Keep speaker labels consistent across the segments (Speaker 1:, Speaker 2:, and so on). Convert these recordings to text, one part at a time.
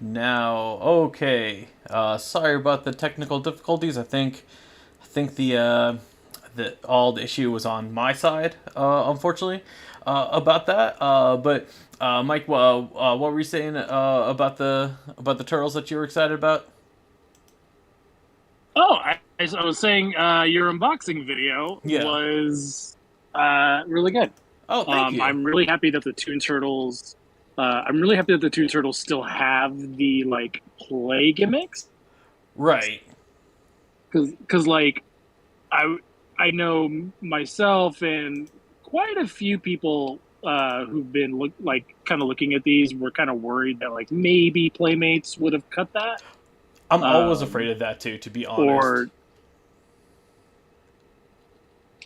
Speaker 1: Now. Okay. Sorry about the technical difficulties. I think the all the issue was on my side, unfortunately, about that. But Mike, what were you saying about the turtles that you were excited about?
Speaker 2: Oh, I was saying your unboxing video
Speaker 1: Yeah.
Speaker 2: was really good.
Speaker 1: Oh, thank you.
Speaker 2: I'm really happy that the Toon Turtles. I'm really happy that the Toon Turtles still have the like play gimmicks
Speaker 1: Right.
Speaker 2: because like I I know myself and quite a few people who've been kind of looking at these were kind of worried that like maybe Playmates would have cut that
Speaker 1: I'm always
Speaker 2: um,
Speaker 1: afraid of that too, to be honest.
Speaker 2: or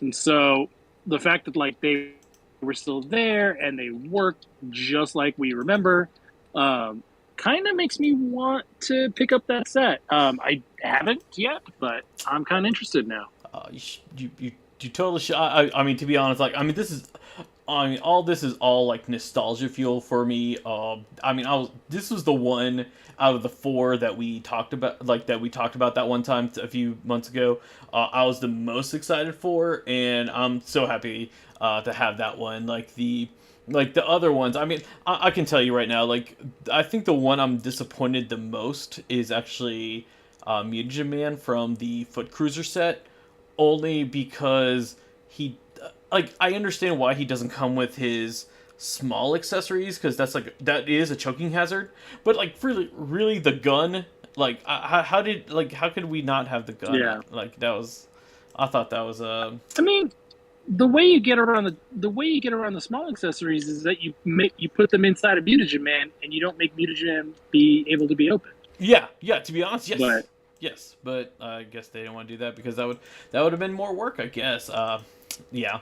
Speaker 2: And so the fact that like they were still there and they worked just like we remember, um, kind of makes me want to pick up that set. I haven't yet, but I'm kind of interested now.
Speaker 1: You totally should. I mean, to be honest, like, I mean, this is. I mean, all this is all like nostalgia fuel for me. I mean, This was the one out of the four that we talked about, like that we talked about that one time a few months ago. I was the most excited for, and I'm so happy to have that one. Like the other ones. I mean, I can tell you right now. Like, I think the one I'm disappointed the most is actually Mutagen Man from the Foot Cruiser set, only because he like I understand why he doesn't come with his small accessories, because that is a choking hazard. But like really the gun, like how could we not have the gun?
Speaker 2: Yeah,
Speaker 1: Like that was, I thought that was
Speaker 2: I mean the way you get around the small accessories is that you put them inside of Mutagen Man and you don't make Mutagen be able to be opened.
Speaker 1: yeah, to be honest,
Speaker 2: But
Speaker 1: yes, but I guess they didn't want to do that because that would have been more work, I guess. Yeah.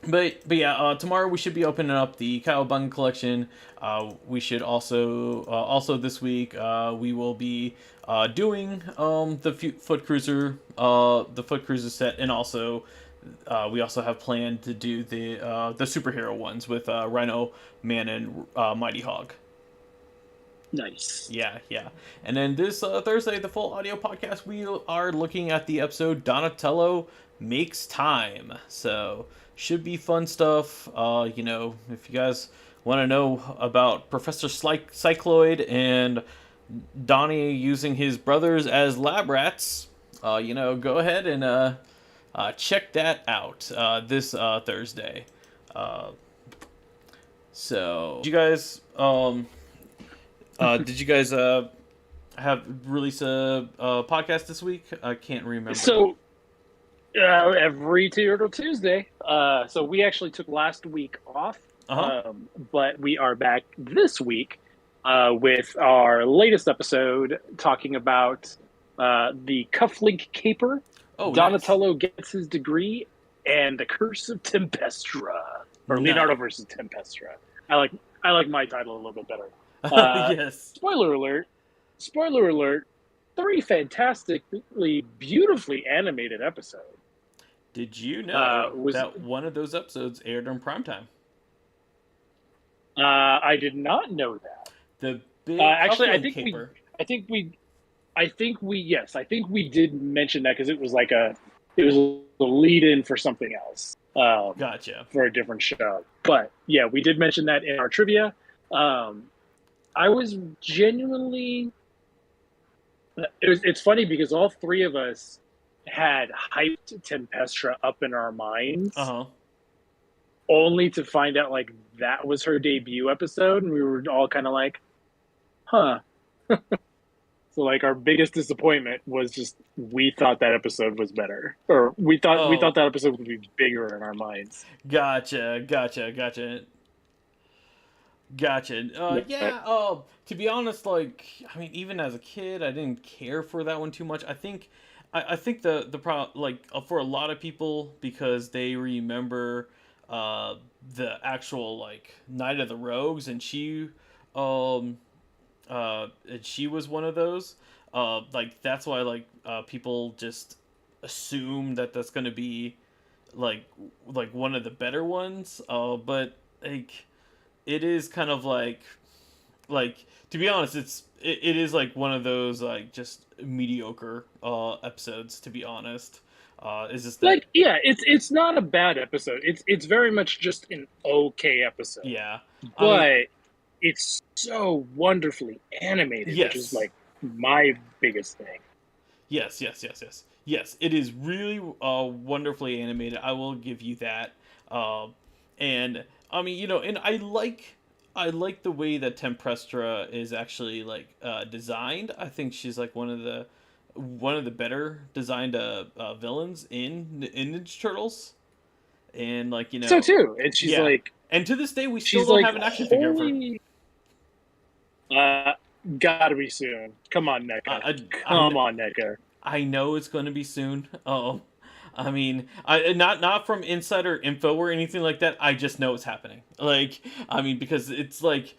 Speaker 1: But yeah, tomorrow we should be opening up the Cowabunga collection. We should also this week we will be doing the Foot Cruiser set, and also we also have planned to do the superhero ones with Rhino Man and Mighty Hog.
Speaker 2: nice.
Speaker 1: Yeah. And then this Thursday, the full audio podcast, we are looking at the episode Donatello Makes Time. So, should be fun stuff. If you guys want to know about Professor Cycloid and Donnie using his brothers as lab rats, go ahead and check that out this Thursday. Uh, so, did you guys have release a podcast this week? I can't remember.
Speaker 2: So every Turtle Tuesday. So we actually took last week off,
Speaker 1: Uh huh.
Speaker 2: but we are back this week with our latest episode talking about the cufflink caper.
Speaker 1: Oh, nice,
Speaker 2: Donatello gets his degree, and the Curse of Tempestra, or
Speaker 1: nice.
Speaker 2: Leonardo versus Tempestra. I like I like my title a little bit better. Uh,
Speaker 1: Yes.
Speaker 2: spoiler alert! Spoiler alert! Three fantastically, beautifully animated episodes.
Speaker 1: Did you know
Speaker 2: Was
Speaker 1: that one of those episodes aired on primetime?
Speaker 2: I did not know that.
Speaker 1: The big
Speaker 2: Actually,
Speaker 1: cufflink caper.
Speaker 2: I think we, yes, I think we did mention that because it was a lead in for something else,
Speaker 1: Gotcha.
Speaker 2: for a different show. But yeah, we did mention that in our trivia. Um, I was genuinely, it's funny because all three of us had hyped Tempestra up in our
Speaker 1: Uh
Speaker 2: minds,
Speaker 1: huh.
Speaker 2: only to find out like that was her debut episode, and we were all kind of like, huh. So like our biggest disappointment was just we thought that episode was better, or we thought
Speaker 1: Oh,
Speaker 2: that episode would be bigger in our minds.
Speaker 1: gotcha.
Speaker 2: But
Speaker 1: Yeah. To be honest, like, I mean, even as a kid, I didn't care for that one too much. I think the pro like for a lot of people, because they remember uh the actual like Night of the Rogues, um and she was one of those. Like that's why people just assume that that's gonna be like one of the better ones. But like it is kind of like like to be honest, it is like one of those like just mediocre episodes. To be honest, is just that
Speaker 2: Like, yeah, it's not a bad episode. It's very much just an okay episode,
Speaker 1: yeah. I mean,
Speaker 2: but it's so wonderfully animated, which is
Speaker 1: yes,
Speaker 2: like my biggest thing.
Speaker 1: yes. It is really wonderfully animated. I will give you that. Um, and I mean, and I like the way that Tempestra is actually like designed. I think she's like one of the better designed villains in Ninja Turtles. And like
Speaker 2: So too, and
Speaker 1: yeah. And to this day, we still
Speaker 2: she's
Speaker 1: don't
Speaker 2: like,
Speaker 1: have an action figure of her.
Speaker 2: holy, uh, gotta be soon. Come on, NECA.
Speaker 1: I
Speaker 2: Come on, NECA.
Speaker 1: I know it's going to be soon. Oh, I mean, I not from insider info or anything like that. I just know it's happening. Like, I mean, because it's like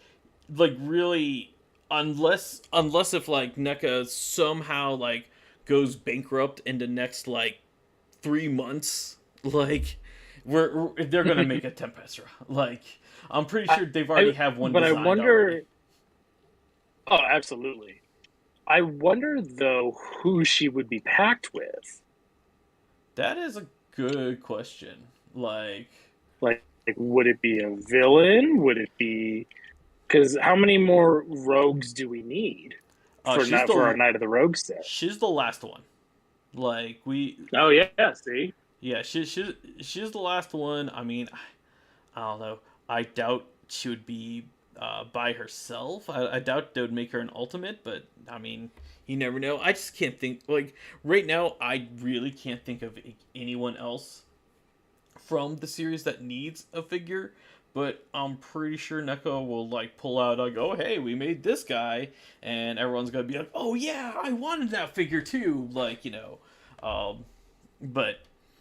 Speaker 1: really, unless if like NECA somehow like goes bankrupt in the next like 3 months, like they're gonna make a Tempestra. Like, I'm pretty sure they've already have one
Speaker 2: But I
Speaker 1: designed already.
Speaker 2: wonder. Oh, absolutely. I wonder though who she would be packed with.
Speaker 1: That is a good question. Like,
Speaker 2: Like, would it be a villain? Would it be because how many more rogues do we need for
Speaker 1: she's
Speaker 2: not for our
Speaker 1: the
Speaker 2: Night of the Rogues set?
Speaker 1: she's the last one. Like we,
Speaker 2: Oh yeah, see,
Speaker 1: yeah, she's the last one. I mean, I don't know. I doubt she would be by herself. I doubt they would make her an ultimate, but I mean, you never know. I just can't think like right now. I really can't think of anyone else from the series that needs a figure. But I'm pretty sure NECA will like pull out like, oh hey, we made this guy, and everyone's gonna be like, oh yeah, I wanted that figure too. Like but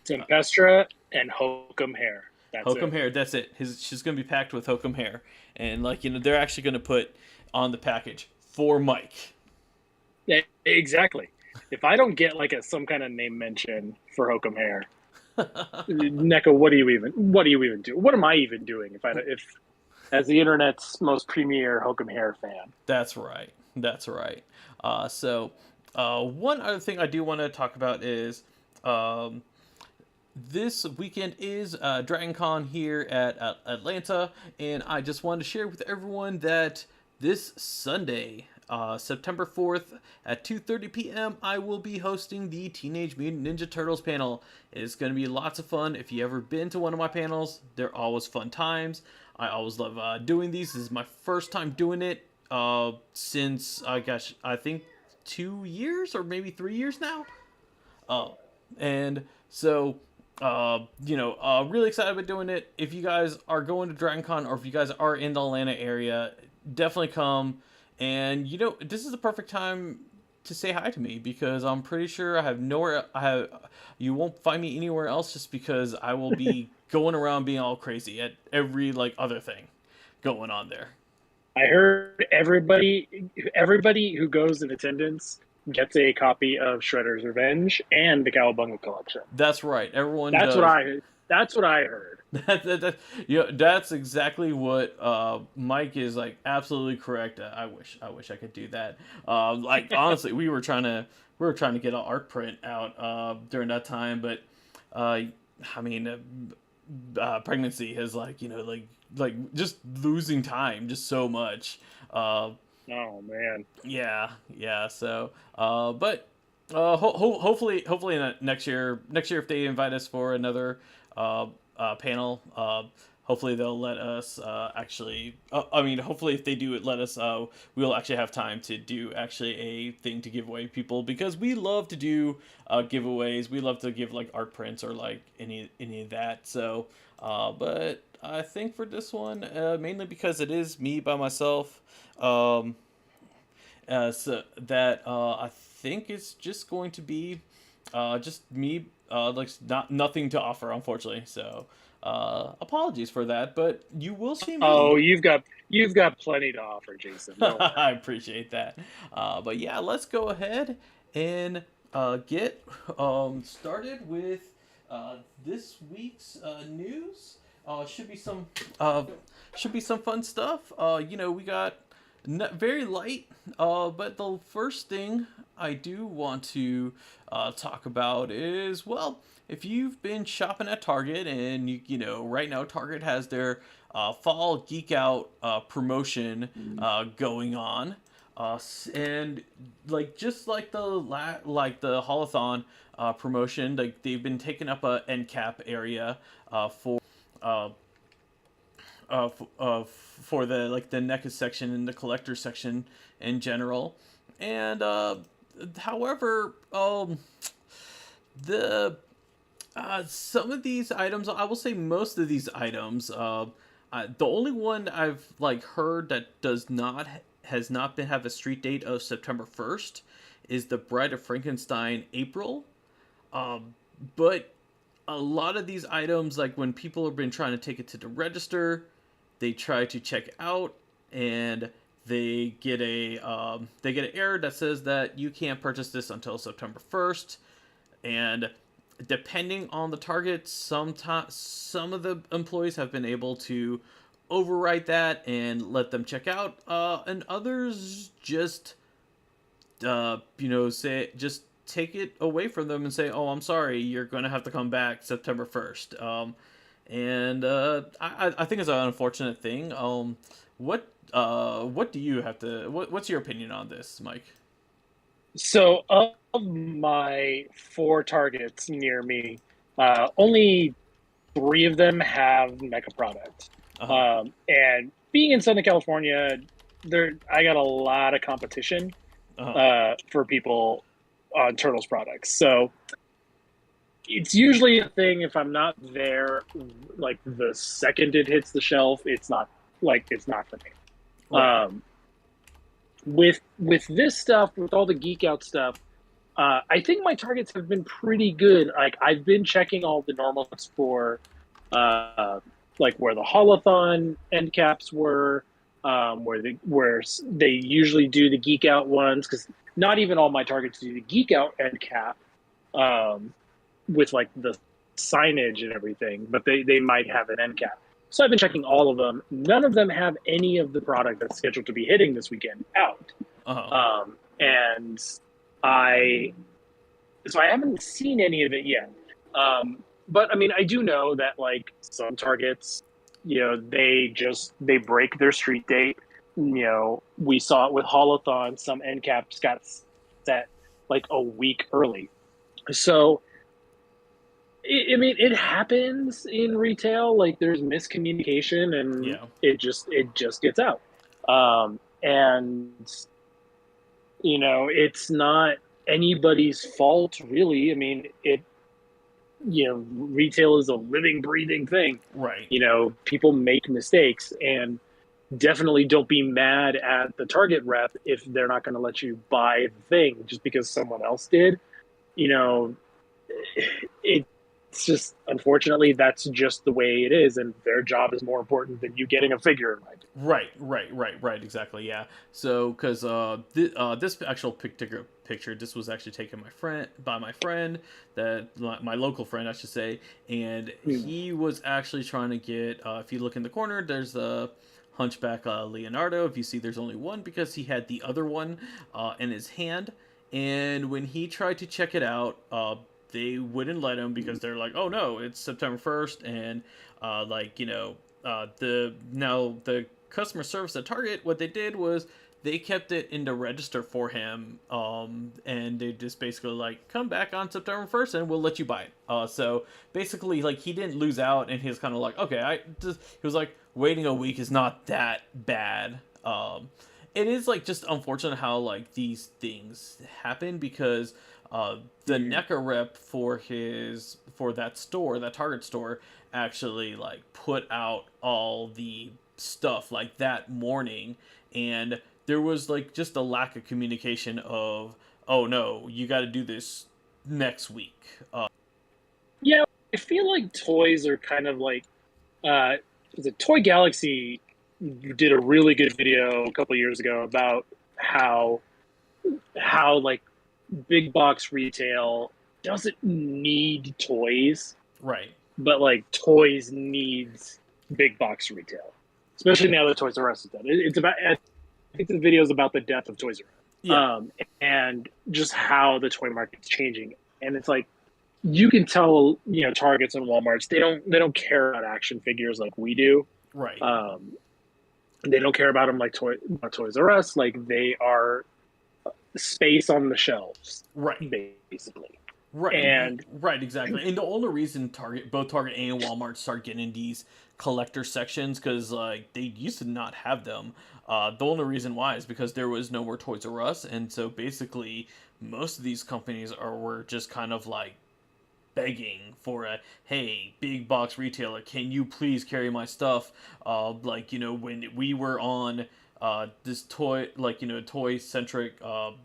Speaker 2: Tempestra and Hokum Hair. That's
Speaker 1: Hokum
Speaker 2: it.
Speaker 1: hair. That's it. She's gonna be packed with Hokum hair, and like they're actually gonna put on the package for Mike.
Speaker 2: Yeah, exactly. If I don't get like some kind of name mention for Hokum Hair, NECA, what do you even do? What am I even doing if as the internet's most premier Hokum Hair fan?
Speaker 1: That's right. That's right. One other thing I do want to talk about is um, this weekend is Dragon Con here at Atlanta, and I just wanted to share with everyone that this Sunday, September 4th at 2:30 p.m., I will be hosting the Teenage Mutant Ninja Turtles panel. It's going to be lots of fun. If you ever been to one of my panels, they're always fun times. I always love doing these. This is my first time doing it since, gosh, I think 2 years or maybe 3 years now. And so really excited about doing it. If you guys are going to DragonCon or if you guys are in the Atlanta area, definitely come. And this is the perfect time to say hi to me because I'm pretty sure you won't find me anywhere else just because I will be going around being all crazy at every like other thing going on there.
Speaker 2: I heard everybody who goes in attendance gets a copy of Shredder's Revenge and the Cowabunga collection.
Speaker 1: That's right. Everyone
Speaker 2: That's what
Speaker 1: does.
Speaker 2: I that's what I heard.
Speaker 1: That's exactly what Mike is like. Absolutely correct. I wish I could do that. Like honestly, we were trying to get an art print out during that time, but I mean, pregnancy has like just losing time just so much.
Speaker 2: Oh man.
Speaker 1: Yeah. So, but hopefully next year if they invite us for another panel, hopefully they'll let us actually. I mean, hopefully if they do it, let us. We'll actually have time to do actually a thing to give away people because we love to do giveaways. We love to give like art prints or like any of that. So, but I think for this one, mainly because it is me by myself. So that I think it's just going to be just me, like not nothing to offer, unfortunately. So apologies for that, but you will see
Speaker 2: Oh,
Speaker 1: me.
Speaker 2: you've got plenty to offer, Jason. Don't
Speaker 1: I
Speaker 2: worry.
Speaker 1: appreciate that. But yeah, let's go ahead and get started with this week's news. Should be some fun stuff. We got Very light. But the first thing I do want to talk about is, well, if you've been shopping at Target and you know right now Target has their fall geek out promotion going on. And like just like like the holothon promotion, like they've been taking up a end cap area uh, for the like the NECA section and the collector section in general. And however, the some of these items, I will say most of these items, the only one I've like heard that does not has not been have a street date of September 1st is the Bride of Frankenstein April. Um, but a lot of these items, like when people have been trying to take it to the register, they try to check out and they get an error that says that you can't purchase this until September 1st. And depending on the target, sometimes some of the employees have been able to overwrite that and let them check out, and others just say just take it away from them and say, "Oh, I'm sorry, you're going to have to come back September 1st." And I think it's an unfortunate thing. What do you have to? What's your opinion on this, Mike?
Speaker 2: So, of my four targets near me, only three of them have mecha products.
Speaker 1: Uh huh.
Speaker 2: And being in Southern California, I got a lot of competition
Speaker 1: Uh huh.
Speaker 2: for people on Turtles products. So it's usually a thing if I'm not there, like the second it hits the shelf, it's not for me.
Speaker 1: Right.
Speaker 2: With this stuff, with all the geek out stuff, I think my targets have been pretty good. Like I've been checking all the normals for, uh, like where the holothon end caps were, where they usually do the geek out ones because not even all my targets do the geek out end cap, um, with like the signage and everything, but they might have an end cap. So I've been checking all of them. None of them have any of the product that's scheduled to be hitting this weekend out.
Speaker 1: Uh huh.
Speaker 2: And I so I haven't seen any of it yet. But I mean, I do know that like some targets, they break their street date. We saw it with Holothon. Some end caps got set like a week early. So I mean, it happens in retail. Like there's miscommunication, and
Speaker 1: Yeah.
Speaker 2: it just gets out. And it's not anybody's fault, really. I mean, retail is a living, breathing thing.
Speaker 1: Right.
Speaker 2: People make mistakes, and definitely don't be mad at the Target rep if they're not going to let you buy the thing just because someone else did. You know, it's just unfortunately that's just the way it is, and their job is more important than you getting a figure in my opinion.
Speaker 1: Right. Exactly. Yeah. So, because this actual picture, this was actually taken by my friend, that my local friend, I should say, and
Speaker 2: Hmm.
Speaker 1: he was actually trying to get. If you look in the corner, there's a Hunchback Leonardo. If you see, there's only one because he had the other one in his hand, and when he tried to check it out, they wouldn't let him because they're like, "Oh no, it's September 1st," and the customer service at Target, what they did was they kept it in the register for him, and they just basically like come back on September 1st and we'll let you buy it. So basically, like he didn't lose out, and he was kind of like, okay, he was like waiting a week is not that bad. It is like just unfortunate how like these things happen because the
Speaker 2: Hmm.
Speaker 1: NECA rep for that store, that Target store, actually like put out all the stuff like that morning, and there was like just a lack of communication of, oh no, you got to do this next week.
Speaker 2: Yeah, I feel like toys are kind of like uh, the Toy Galaxy did a really good video a couple years ago about how like big box retail doesn't need toys,
Speaker 1: Right.
Speaker 2: but like toys needs big box retail, especially now that Toys R Us is done. It's about the videos about the death of Toys
Speaker 1: Yeah.
Speaker 2: R Us, and just how the toy market's changing. And it's like you can tell, Targets and WalMarts, they don't care about action figures like we do.
Speaker 1: Right.
Speaker 2: Um, they don't care about them like Toys R Us. Like they are space on the shelves,
Speaker 1: Right.
Speaker 2: basically.
Speaker 1: Right,
Speaker 2: And
Speaker 1: right, exactly. And the only reason both Target and Walmart start getting these collector sections, because like they used to not have them. The only reason why is because there was no more Toys R Us, and so basically most of these companies were just kind of like begging for a hey big box retailer, can you please carry my stuff? Like when we were on this toy centric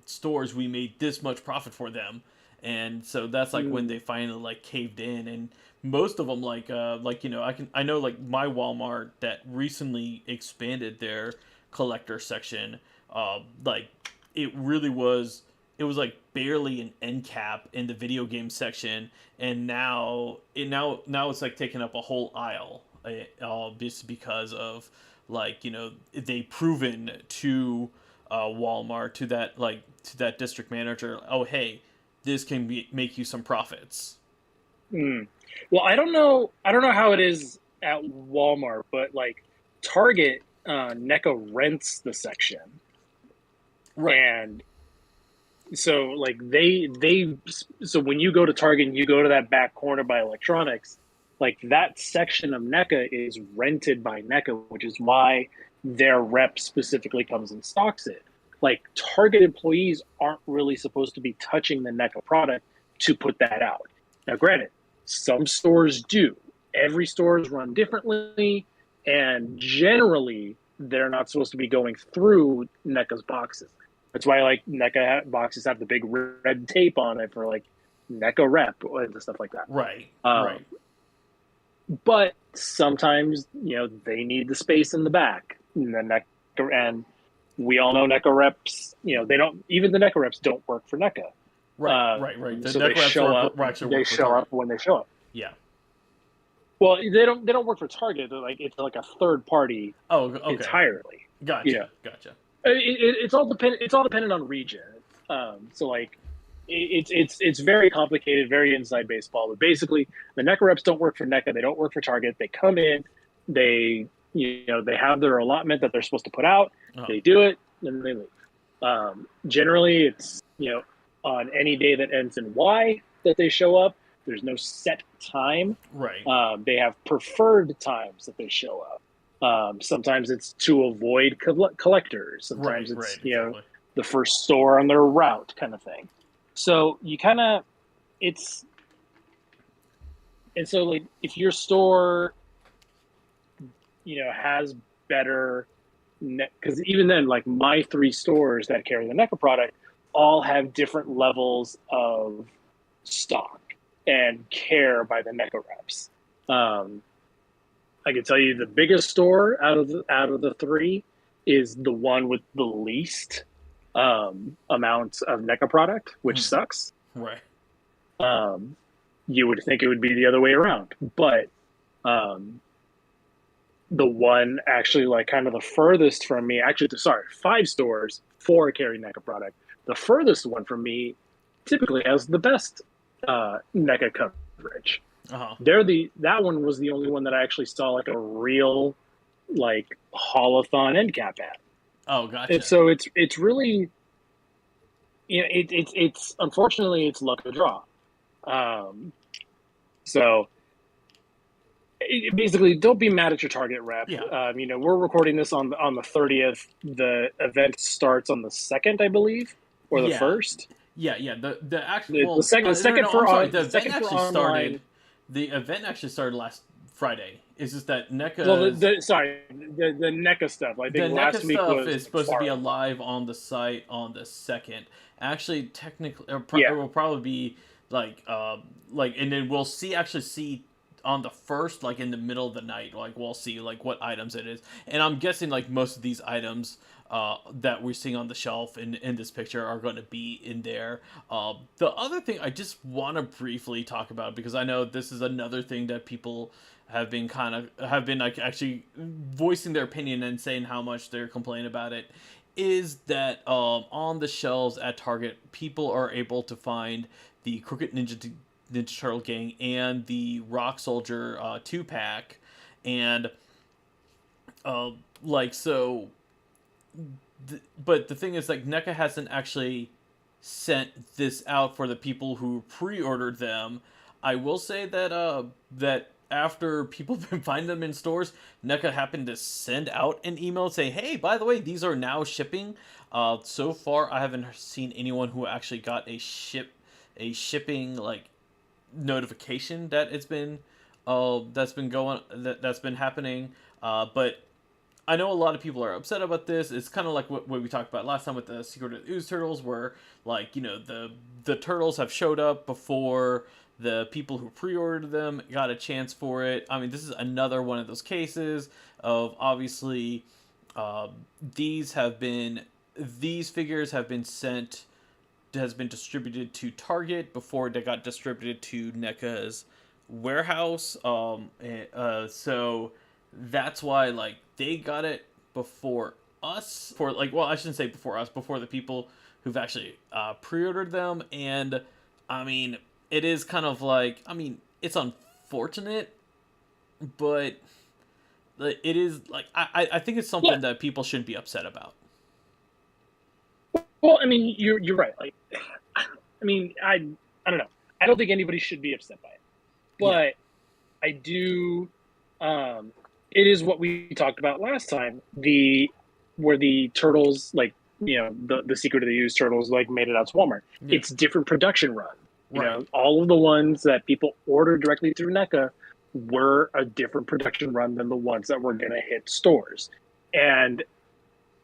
Speaker 1: stores, we made this much profit for them, and so that's like when they finally like caved in. And most of them I know like my Walmart that recently expanded their collector section, like it really was, it was like barely an end cap in the video game section, and now it's like taking up a whole aisle, just because of they proven to Walmart, to that district manager, oh hey, this can make you some profits.
Speaker 2: mm, well, I don't know how it is at Walmart, but like Target, NECA rents the section,
Speaker 1: Right.
Speaker 2: and so like so when you go to Target and you go to that back corner by electronics, like that section of NECA is rented by NECA, which is why their rep specifically comes and stocks it. Like Target employees aren't really supposed to be touching the NECA product to put that out. Now, granted, some stores do. Every store is run differently, and generally they're not supposed to be going through NECA's boxes. That's why like NECA boxes have the big red tape on it for like NECA rep and stuff like that.
Speaker 1: Right.
Speaker 2: Um,
Speaker 1: Right.
Speaker 2: but sometimes they need the space in the back, and the NECA, and we all know NECA reps. They don't, even the NECA reps don't work for NECA.
Speaker 1: Right. Right. Right. The
Speaker 2: So they
Speaker 1: neck wraps
Speaker 2: show up.
Speaker 1: actually
Speaker 2: They
Speaker 1: work for
Speaker 2: show
Speaker 1: Target.
Speaker 2: up when they show up.
Speaker 1: Yeah.
Speaker 2: Well, they don't work for Target. They're like, it's like a third party
Speaker 1: Oh, okay.
Speaker 2: entirely.
Speaker 1: Gotcha. Gotcha.
Speaker 2: It's all dependent. It's all dependent on region. So like, it's very complicated, very inside baseball. But basically, the NECA reps don't work for NECA. They don't work for Target. They come in, they have their allotment that they're supposed to put out.
Speaker 1: Uh-huh.
Speaker 2: They do it, and they leave. Generally, it's on any day that ends in Y that they show up. There's no set time.
Speaker 1: Right.
Speaker 2: They have preferred times that they show up. Sometimes it's to avoid collectors. Sometimes it's
Speaker 1: Exactly.
Speaker 2: the first store on their route kind of thing. So you kind of it's and so like if your store has better because even then like my three stores that carry the NECA product all have different levels of stock and care by the NECA reps. I can tell you the biggest store out of the three is the one with the least amount of NECA product, which sucks.
Speaker 1: Right.
Speaker 2: You would think it would be the other way around, but the one actually like kind of the furthest from me, actually, sorry, 5 stores, 4 carry NECA product. The furthest one from me typically has the best NECA coverage.
Speaker 1: Uh-huh.
Speaker 2: That one was the only one that I actually saw like a real like holothon end cap at.
Speaker 1: Oh, gotcha.
Speaker 2: And so it's really it's unfortunately it's luck of the draw. So basically, don't be mad at your Target rep.
Speaker 1: Yeah.
Speaker 2: We're recording this on the 30th. The event starts on the 2nd, I believe, or the 1st.
Speaker 1: Yeah. The actual
Speaker 2: the second for
Speaker 1: I'm sorry.
Speaker 2: the second for online.
Speaker 1: The event actually started last Friday. It's just that NECA.
Speaker 2: Well, the NECA stuff. I think
Speaker 1: the
Speaker 2: last
Speaker 1: NECA
Speaker 2: week
Speaker 1: stuff
Speaker 2: was
Speaker 1: is supposed to be alive on the site on the 2nd. Actually, technically, it will probably be and then we'll see on the 1st, like in the middle of the night, like we'll see like what items it is, and I'm guessing like most of these items that we're seeing on the shelf in this picture are going to be in there. The other thing I just want to briefly talk about, because I know this is another thing that people have been like actually voicing their opinion and saying how much they're complaining about it, is that on the shelves at Target, people are able to find the Ninja Turtle Gang and the Rock Soldier 2 pack, and uh, like so. But the thing is, like NECA hasn't actually sent this out for the people who pre-ordered them. I will say that that after people have been finding them in stores, NECA happened to send out an email and say, "Hey, by the way, these are now shipping." So far, I haven't seen anyone who actually got a shipping like notification that that's been that's been happening. But I know a lot of people are upset about this. It's kind of like what we talked about last time with the Secret of the Ooze turtles, where like the turtles have showed up before the people who pre-ordered them got a chance for it. I mean, this is another one of those cases of obviously uh, these have been these figures have been sent has been distributed to Target before they got distributed to NECA's warehouse. So that's why like they got it before us. For like, well, I shouldn't say before us, before the people who've actually pre-ordered them. And I mean, it is kind of like, I mean, it's unfortunate, but it is like I think it's
Speaker 2: Yeah.
Speaker 1: something that people shouldn't be upset about.
Speaker 2: Well, I mean, you're right. Like, I mean, I don't know. I don't think anybody should be upset by it,
Speaker 1: Yeah.
Speaker 2: but I do. Um, it is what we talked about last time. The Where the turtles, like, the Secret of the Used turtles, like, made it out to Walmart.
Speaker 1: Yeah.
Speaker 2: It's different production run.
Speaker 1: Right.
Speaker 2: All of the ones that people ordered directly through NECA were a different production run than the ones that were going to hit stores. And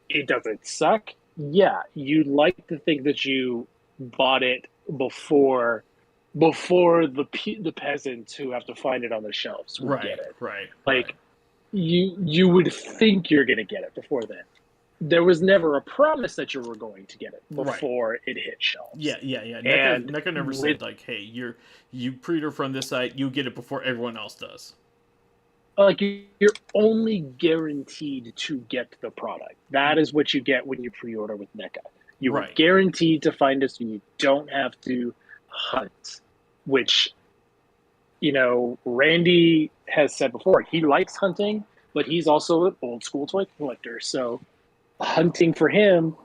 Speaker 2: it doesn't suck. Yeah, you'd like to think that you bought it before the peasants who have to find it on the shelves would get
Speaker 1: Right.
Speaker 2: it.
Speaker 1: Right. Right.
Speaker 2: Like, you would think you're going to get it before then. There was never a promise that you were going to get it
Speaker 1: Right.
Speaker 2: before it hit
Speaker 1: Yeah,
Speaker 2: shelves.
Speaker 1: yeah, yeah.
Speaker 2: And
Speaker 1: NECA never
Speaker 2: with
Speaker 1: said like, "Hey, you pre-order from this site, you get it before everyone else does."
Speaker 2: like you're only guaranteed to get the product. That is what you get when you pre-order with NECA. You are
Speaker 1: Right.
Speaker 2: guaranteed to find us, and you don't have to hunt. Which, Randy has said before, he likes hunting, but he's also an old school toy collector. So hunting for him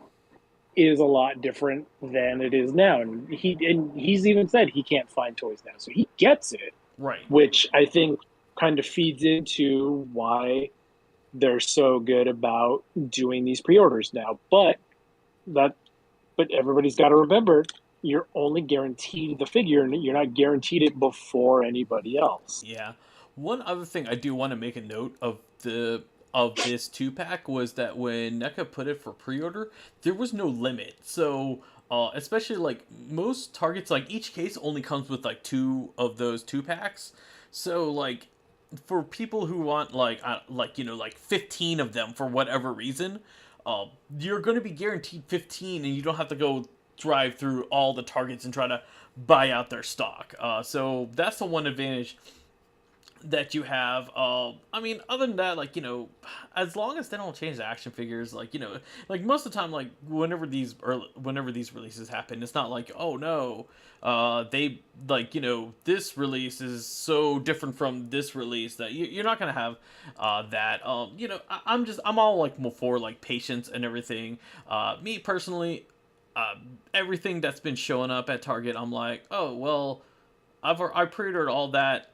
Speaker 2: is a lot different than it is now. And he's even said he can't find toys now, so he gets it,
Speaker 1: Right.
Speaker 2: which I think kind of feeds into why they're so good about doing these pre-orders now. That but everybody's got to remember, you're only guaranteed the figure, and you're not guaranteed it before anybody else.
Speaker 1: Yeah. One other thing I do want to make a note of this 2 pack was that when NECA put it for pre-order, there was no limit. So, especially like most Targets, like each case only comes with like two of those 2 packs. So, like for people who want like like 15 of them for whatever reason, uh, you're going to be guaranteed 15, and you don't have to go drive through all the Targets and try to buy out their stock. So that's the one advantage that you have. I mean, other than that, like as long as they don't change the action figures, like like most of the time, like whenever these releases happen, it's not like, oh no, they like this release is so different from this release that you're not gonna have that. I'm all like for like patience and everything. Me personally, everything that's been showing up at Target, I'm like, oh well, I pre-ordered all that.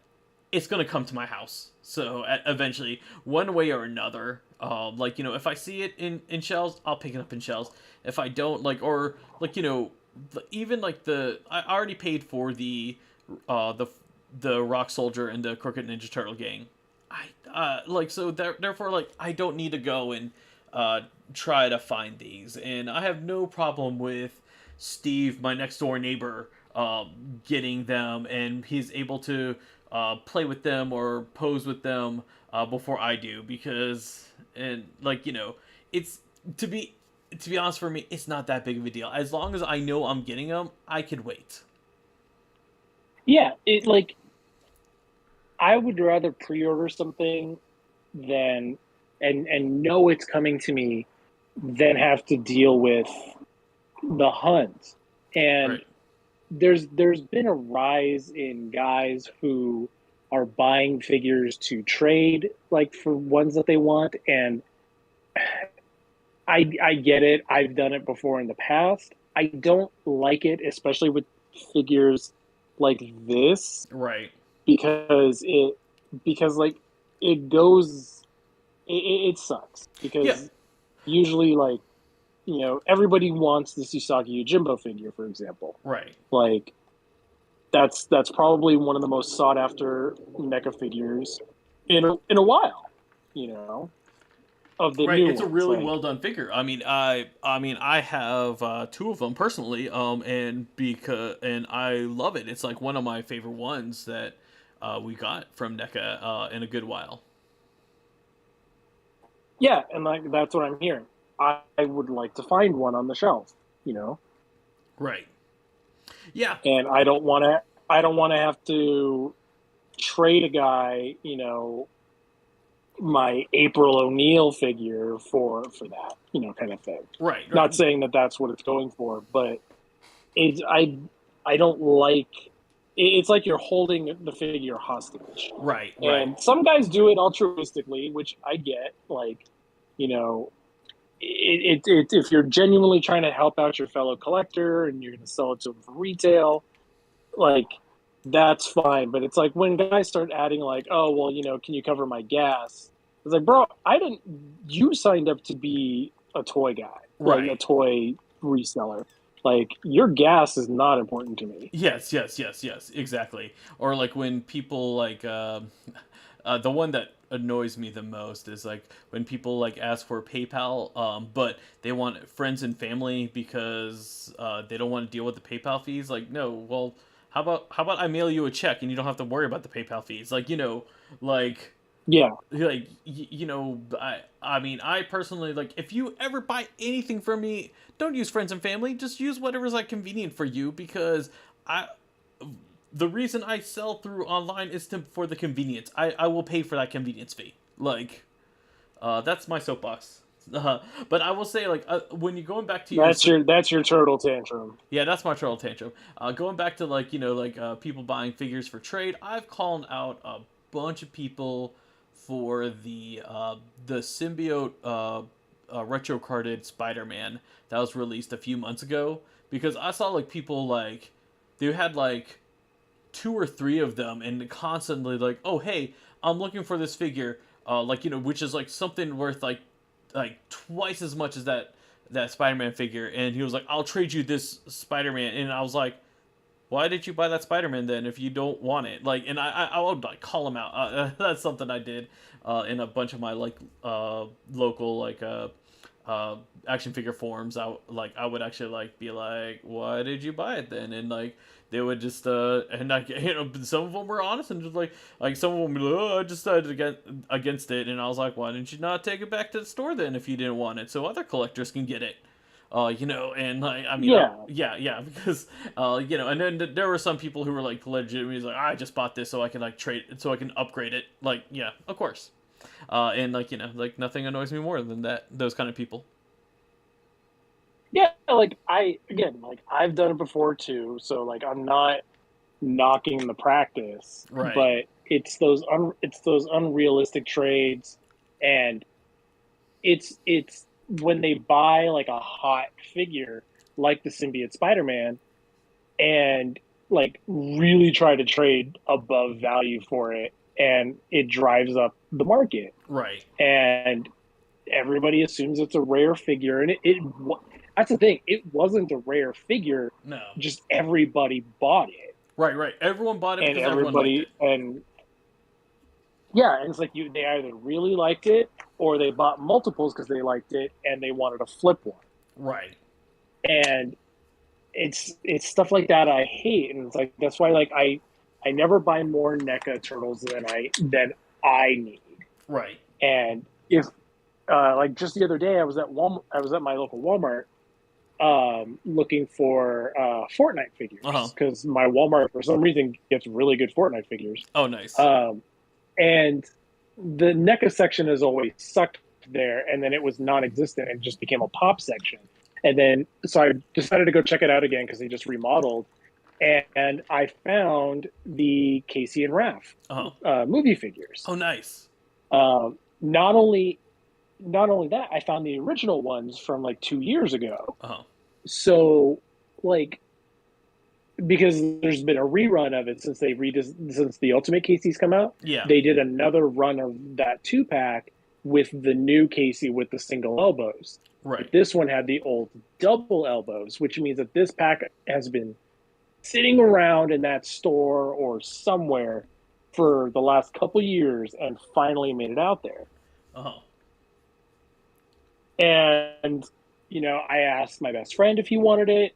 Speaker 1: It's gonna come to my house. So eventually, one way or another, like if I see it in shelves, I'll pick it up in shelves. If I don't, like, or like even like I already paid for uh the the Rock Soldier and the Crooked Ninja Turtle gang. I like so therefore like I don't need to go and uh try to find these, and I have no problem with Steve, my next door neighbor, getting them, and he's able to play with them or pose with them before I do, because and like it's to be to be honest, for me it's not that big of a deal as long as I know I'm getting them. I could wait.
Speaker 2: Yeah, I would rather pre-order something than and know it's coming to me then have to deal with the hunt. And
Speaker 1: Right.
Speaker 2: there's been a rise in guys who are buying figures to trade like for ones that they want, and I get it. I've done it before in the past. I don't like it, especially with figures like this,
Speaker 1: Right.
Speaker 2: because because like it goes it sucks
Speaker 1: Yeah.
Speaker 2: because usually like everybody wants the Susagi Yojimbo figure, for example.
Speaker 1: Right.
Speaker 2: Like that's probably one of the most sought after NECA figures in a while, you know, of the
Speaker 1: Right,
Speaker 2: new
Speaker 1: it's a
Speaker 2: ones.
Speaker 1: really
Speaker 2: Like,
Speaker 1: well done figure. I mean, I have two of them personally, and I love it. It's like one of my favorite ones that we got from NECA in a good while.
Speaker 2: yeah, and like that's what I'm hearing. I would like to find one on the shelf, you know,
Speaker 1: Right. Yeah.
Speaker 2: and I don't want to have to trade a guy, my April O'Neil figure for that, kind of thing.
Speaker 1: Right.
Speaker 2: Not
Speaker 1: Right.
Speaker 2: saying that that's what it's going for, but it's I don't like it's like you're holding the figure hostage.
Speaker 1: Right. Right.
Speaker 2: And some guys do it altruistically, which I get. Like, you know, if you're genuinely trying to help out your fellow collector and you're going to sell it to them for retail, like that's fine. But it's like when guys start adding like, oh well, can you cover my gas? It's like, bro, I didn't. You signed up to be a toy guy, like a
Speaker 1: Right.
Speaker 2: toy reseller. Like your gas is not important to me.
Speaker 1: Yes. Yes. Yes. Yes. Exactly. Or like when people like the one that annoys me the most is like when people like ask for PayPal, but they want friends and family because they don't want to deal with the PayPal fees. Like, no, well, how about I mail you a check and you don't have to worry about the PayPal fees? Like, like
Speaker 2: Yeah,
Speaker 1: I mean, I personally, like, if you ever buy anything from me, don't use friends and family. Just use whatever's like convenient for you, because I the reason I sell through online is for the convenience. I will pay for that convenience fee. Like, that's my soapbox. But I will say, like, when you're going back to your
Speaker 2: that's your turtle tantrum.
Speaker 1: yeah, that's my troll tantrum. Going back to like people buying figures for trade, I've called out a bunch of people for the symbiote retro carded Spider-Man that was released a few months ago, because I saw like people like they had like two or three of them and constantly like, oh hey, I'm looking for this figure, which is like something worth like twice as much as that Spider-Man figure, and he was like, I'll trade you this Spider-Man, and I was like, why did you buy that Spider-Man then if you don't want it? Like, and I would like call him out. That's something I did in a bunch of my like local uh, action figure forums. I would actually like be like, why did you buy it then? And like they would just and like some of them were honest and just like some of them would be like, oh, I just decided against it, and I was like, why didn't you not take it back to the store then if you didn't want it so other collectors can get it? And like I mean,
Speaker 2: Yeah,
Speaker 1: yeah, yeah, because and then there were some people who were like legitimately like, I just bought this so I can like trade it, so I can upgrade it. Like, yeah, of course. And like like nothing annoys me more than those kind of people.
Speaker 2: yeah. Like like I've done it before too. So like I'm not knocking the practice,
Speaker 1: Right,
Speaker 2: but it's those unrealistic trades, and it's when they buy like a hot figure like the symbiote Spider-Man and like really try to trade above value for it, and it drives up the market,
Speaker 1: right,
Speaker 2: and everybody assumes it's a rare figure, and that's the thing, it wasn't a rare figure,
Speaker 1: no,
Speaker 2: just everybody bought it,
Speaker 1: right, right. Everyone bought it
Speaker 2: and
Speaker 1: because everyone liked it.
Speaker 2: everybody and yeah, and it's like they either really liked it or they bought multiples because they liked it and they wanted to flip one.
Speaker 1: Right,
Speaker 2: And it's stuff like that I hate, and it's like that's why like I never buy more NECA turtles than I need.
Speaker 1: right.
Speaker 2: And if like just the other day I was at Walmart, I was at my local Walmart looking for Fortnite
Speaker 1: Uh huh.
Speaker 2: figures because my Walmart for some reason gets really good Fortnite figures.
Speaker 1: Oh, nice.
Speaker 2: Um, and the NECA section has always sucked there, and then it was non-existent and just became a pop section. And then so I decided to go check it out again because they just remodeled, and I found the Casey and Raph
Speaker 1: Uh-huh.
Speaker 2: movie figures.
Speaker 1: Oh, nice.
Speaker 2: Not only that, I found the original ones from like 2 years ago.
Speaker 1: Uh-huh.
Speaker 2: So like because there's been a rerun of it since the Ultimate Casey's come out.
Speaker 1: Yeah.
Speaker 2: They did another run of that 2 pack with the new Casey with the single elbows.
Speaker 1: Right.
Speaker 2: But this one had the old double elbows, which means that this pack has been sitting around in that store or somewhere for the last couple years and finally made it out there.
Speaker 1: Uh-huh.
Speaker 2: And I asked my best friend if he wanted it.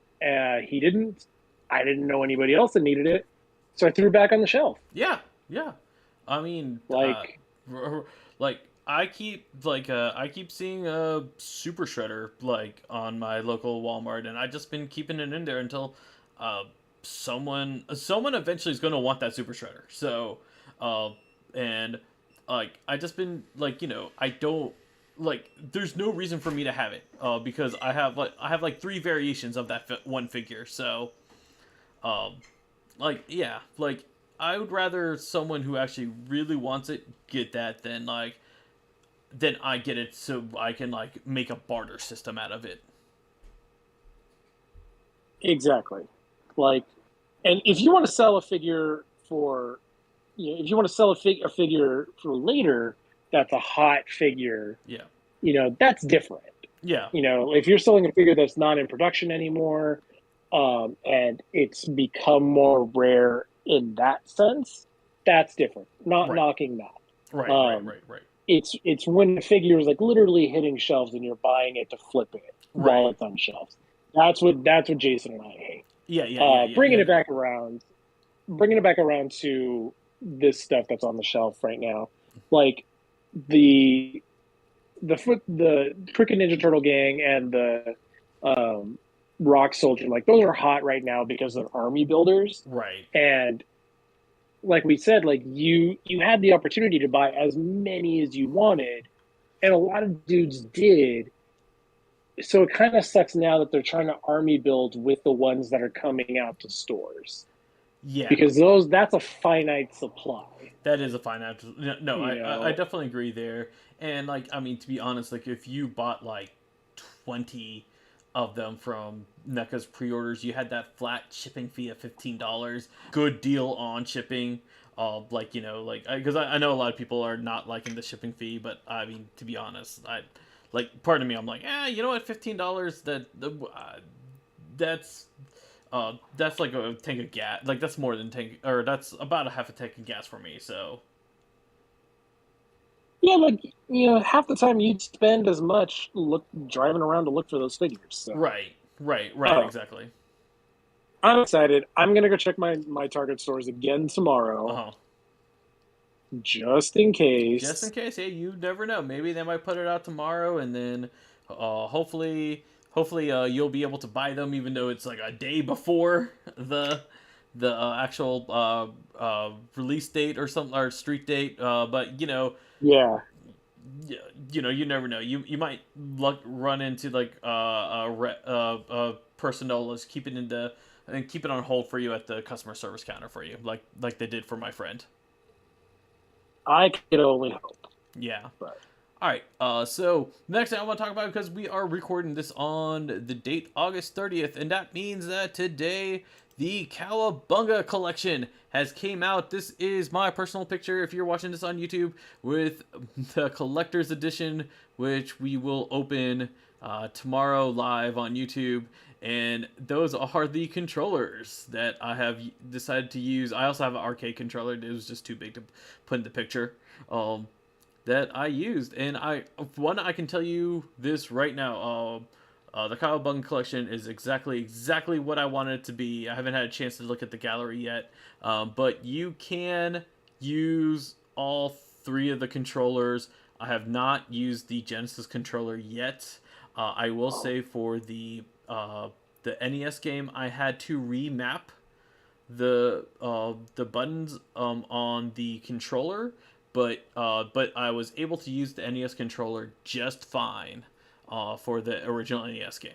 Speaker 2: He didn't. I didn't know anybody else that needed it, so I threw it back on the shelf.
Speaker 1: Yeah. Yeah. I mean,
Speaker 2: Like,
Speaker 1: like I keep seeing a Super Shredder like on my local Walmart, and I just been keeping it in there until uh someone eventually is going to want that Super Shredder. So, uh, and like I just been like I don't like there's no reason for me to have it because I have like three variations of that one figure. So, um, like yeah, like I would rather someone who actually really wants it get that than like then I get it so I can like make a barter system out of it.
Speaker 2: exactly. Like, and if you want to sell a figure for, if you want to sell a figure for later, that's a hot figure.
Speaker 1: Yeah.
Speaker 2: That's different.
Speaker 1: Yeah.
Speaker 2: If you're selling a figure that's not in production anymore, and it's become more rare in that sense, that's different. Not
Speaker 1: Right.
Speaker 2: knocking that.
Speaker 1: Right. Right.
Speaker 2: It's when the figure is like literally hitting shelves and you're buying it to flip it while
Speaker 1: Right.
Speaker 2: it's on shelves. That's what Jason and I hate.
Speaker 1: Yeah. Yeah.
Speaker 2: Bringing it back around, to this stuff that's on the shelf right now, like the the Cricket Ninja Turtle Gang and the Rock Soldier, like those are hot right now because they're army builders.
Speaker 1: Right.
Speaker 2: And like we said, like you had the opportunity to buy as many as you wanted, and a lot of dudes did. So it kind of sucks now that they're trying to army build with the ones that are coming out to stores,
Speaker 1: Yeah.
Speaker 2: because that's a finite supply.
Speaker 1: That is a finite. No,
Speaker 2: You
Speaker 1: I
Speaker 2: know,
Speaker 1: definitely agree there. And like, I mean, to be honest, like if you bought like 20 of them from NECA's pre-orders, you had that flat shipping fee of $15. Good deal on shipping. Like like because I know a lot of people are not liking the shipping fee, but I mean, to be honest, I like part of me, I'm like, you know what, $15 that's that's like a tank of gas. Like that's more than tank, or that's about a half a tank of gas for me. So
Speaker 2: yeah, like half the time you'd spend as much driving around to look for those figures. So
Speaker 1: right, exactly.
Speaker 2: I'm excited. I'm gonna go check my Target stores again
Speaker 1: Uh
Speaker 2: tomorrow,
Speaker 1: huh.
Speaker 2: just in
Speaker 1: Just in
Speaker 2: case.
Speaker 1: case, hey, you never know. Maybe they might put it out tomorrow, and then hopefully, you'll be able to buy them, even though it's like a day before the actual release date or something, or street date. But
Speaker 2: Yeah,
Speaker 1: you never know. You might run into like a person that'll just keep it and keep it on hold for you at the customer service counter for you, like they did for my friend.
Speaker 2: I could only hope.
Speaker 1: Yeah.
Speaker 2: But
Speaker 1: All right. So next thing I want to talk about, because we are recording this on the date August 30th, and that means that today the Cowabunga collection has came out. This is my personal picture, if you're watching this on YouTube, with the collector's edition, which we will open tomorrow live on YouTube. And those are the controllers that I have decided to use. I also have an arcade controller. It was just too big to put in the picture. That I used, and I can tell you this right now. The Cowabunga collection is exactly what I wanted it to be. I haven't had a chance to look at the gallery yet, but you can use all three of the controllers. I have not used the Genesis controller yet. I will say for the NES game, I had to remap the buttons on the controller but I was able to use the NES controller just fine for the original NES game.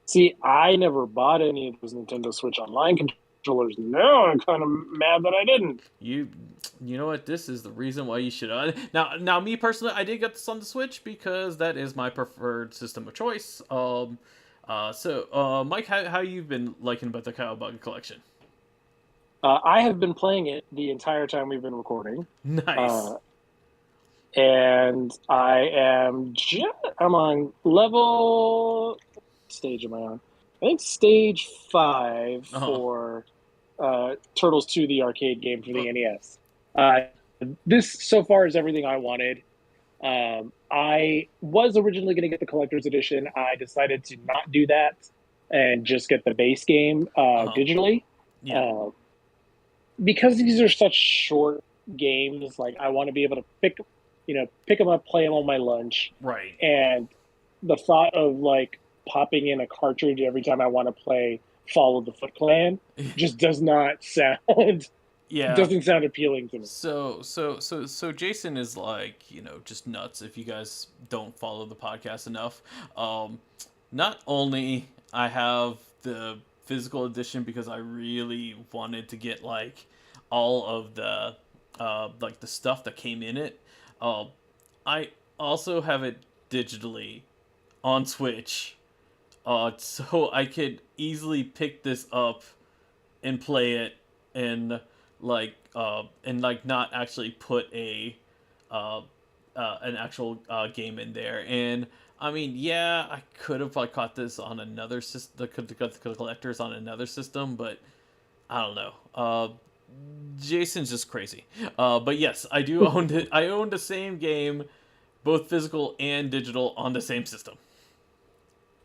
Speaker 2: See, I never bought any of those Nintendo Switch Online controllers. Now I'm kind of mad that I didn't.
Speaker 1: You you know what? This is the reason why you should. Now, me personally, I did get this on the Switch because that is my preferred system of choice. Mike, how you been liking about the Cowabunga collection?
Speaker 2: I have been playing it the entire time we've been recording,
Speaker 1: Nice.
Speaker 2: uh, and I'm on level stage am I on? I think stage 5
Speaker 1: Uh huh.
Speaker 2: for Turtles 2, the arcade game for the NES. Uh, this so far is everything I wanted. I was originally going to get the collector's edition. I decided to not do that and just get the base game
Speaker 1: Uh huh.
Speaker 2: digitally.
Speaker 1: Yeah.
Speaker 2: Uh, because these are such short games, like I want to be able to pick them up, play them on my lunch,
Speaker 1: Right.
Speaker 2: and the thought of like popping in a cartridge every time I want to play Follow the Foot Clan just does not sound
Speaker 1: Yeah.
Speaker 2: doesn't sound appealing to me.
Speaker 1: So Jason is like, just nuts if you guys don't follow the podcast enough. Um, Not only I have the physical edition because I really wanted to get like all of the like the stuff that came in it. Um, I also have it digitally on Switch, so I could easily pick this up and play it and like not actually put a uh, an actual game in there. And I mean, yeah, I could have like caught this on another system, could have got the collectors on another system, but I don't know. Jason's just crazy. But yes, I do own it. I own the same game, both physical and digital, on the same system.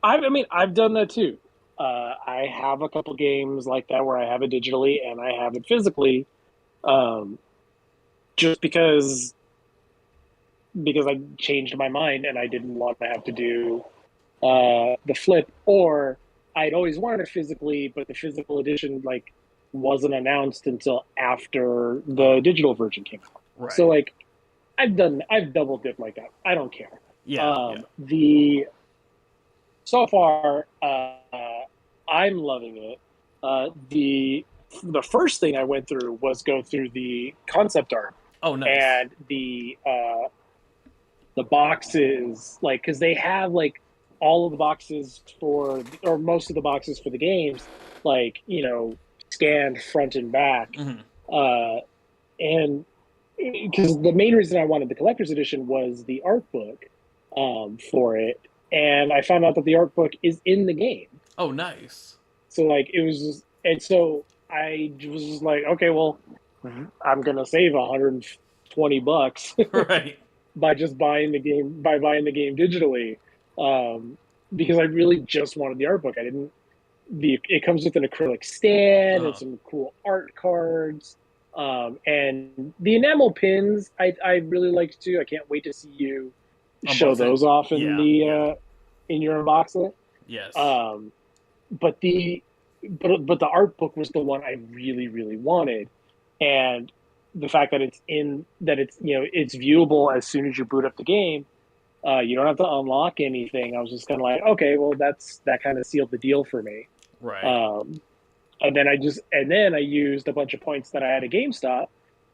Speaker 2: I mean, I've done that too. I have a couple games like that where I have it digitally and I have it physically, um, just because I changed my mind and I didn't want to have to do the flip, or I'd always wanted it physically, but the physical edition like wasn't announced until after the
Speaker 1: Uh,
Speaker 2: digital version came out. So
Speaker 1: right.
Speaker 2: like I've double dipped like that. I don't care.
Speaker 1: Yeah. Yeah.
Speaker 2: The So far, I'm loving it. The first thing I went through was go through the concept art
Speaker 1: Oh, nice.
Speaker 2: and the boxes, like because they have like all of the boxes for or most of the boxes for the games, like scanned front and back,
Speaker 1: Hmm.
Speaker 2: uh, and because the main reason I wanted the collector's edition was the art book for it, and I found out that the art book is in the game.
Speaker 1: Oh, nice.
Speaker 2: So like it was, and so I was just like, okay, well, I'm gonna save $120
Speaker 1: Right.
Speaker 2: by just buying the game digitally, um, because I really just wanted the art book. I didn't. It comes with an acrylic stand and
Speaker 1: Uh,
Speaker 2: some cool art cards. And the enamel pins, I really liked too. I can't wait to see you show
Speaker 1: Unbox it.
Speaker 2: those off
Speaker 1: Yeah. Yeah.
Speaker 2: in your unboxing.
Speaker 1: Yes.
Speaker 2: Um, but the art book was the one I really wanted, and the fact that it's it's viewable as soon as you boot up the game. You don't have to unlock anything. I was just kind of like, okay, well, that kind of sealed the deal for me.
Speaker 1: Right.
Speaker 2: Um, and then I used a bunch of points that I had at GameStop,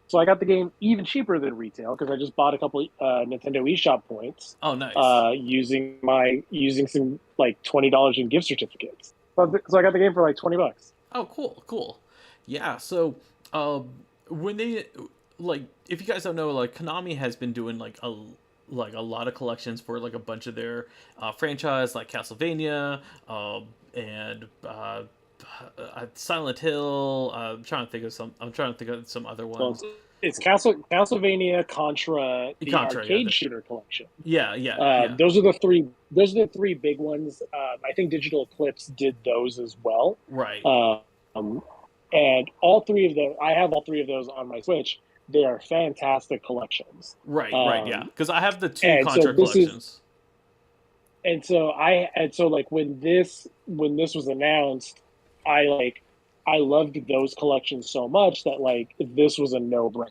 Speaker 2: so I got the game even cheaper than retail because I just bought a couple Nintendo eShop points,
Speaker 1: Oh, nice.
Speaker 2: using some like $20 in gift certificates. So I got the game for like $20.
Speaker 1: Oh, cool. Cool. Yeah. So, when they like, if you guys don't know, like Konami has been doing like a lot of collections for like a bunch of their franchise, like Castlevania, and Silent Hill. I'm trying to think of some other
Speaker 2: Well,
Speaker 1: ones.
Speaker 2: it's Castlevania, Contra, the
Speaker 1: Contra. Yeah.
Speaker 2: arcade shooter collection.
Speaker 1: Yeah. Yeah. Yeah.
Speaker 2: Those are the three. Those are the three big ones. I think Digital Eclipse did those as well.
Speaker 1: Right.
Speaker 2: Um, and all three of them, I have all three of those on my Switch. They are fantastic collections.
Speaker 1: Right. Right. Yeah. Because I have the two
Speaker 2: And so
Speaker 1: Contra
Speaker 2: this is,
Speaker 1: collections.
Speaker 2: and so like when this was announced, I loved those collections so much that like this was a no brainer.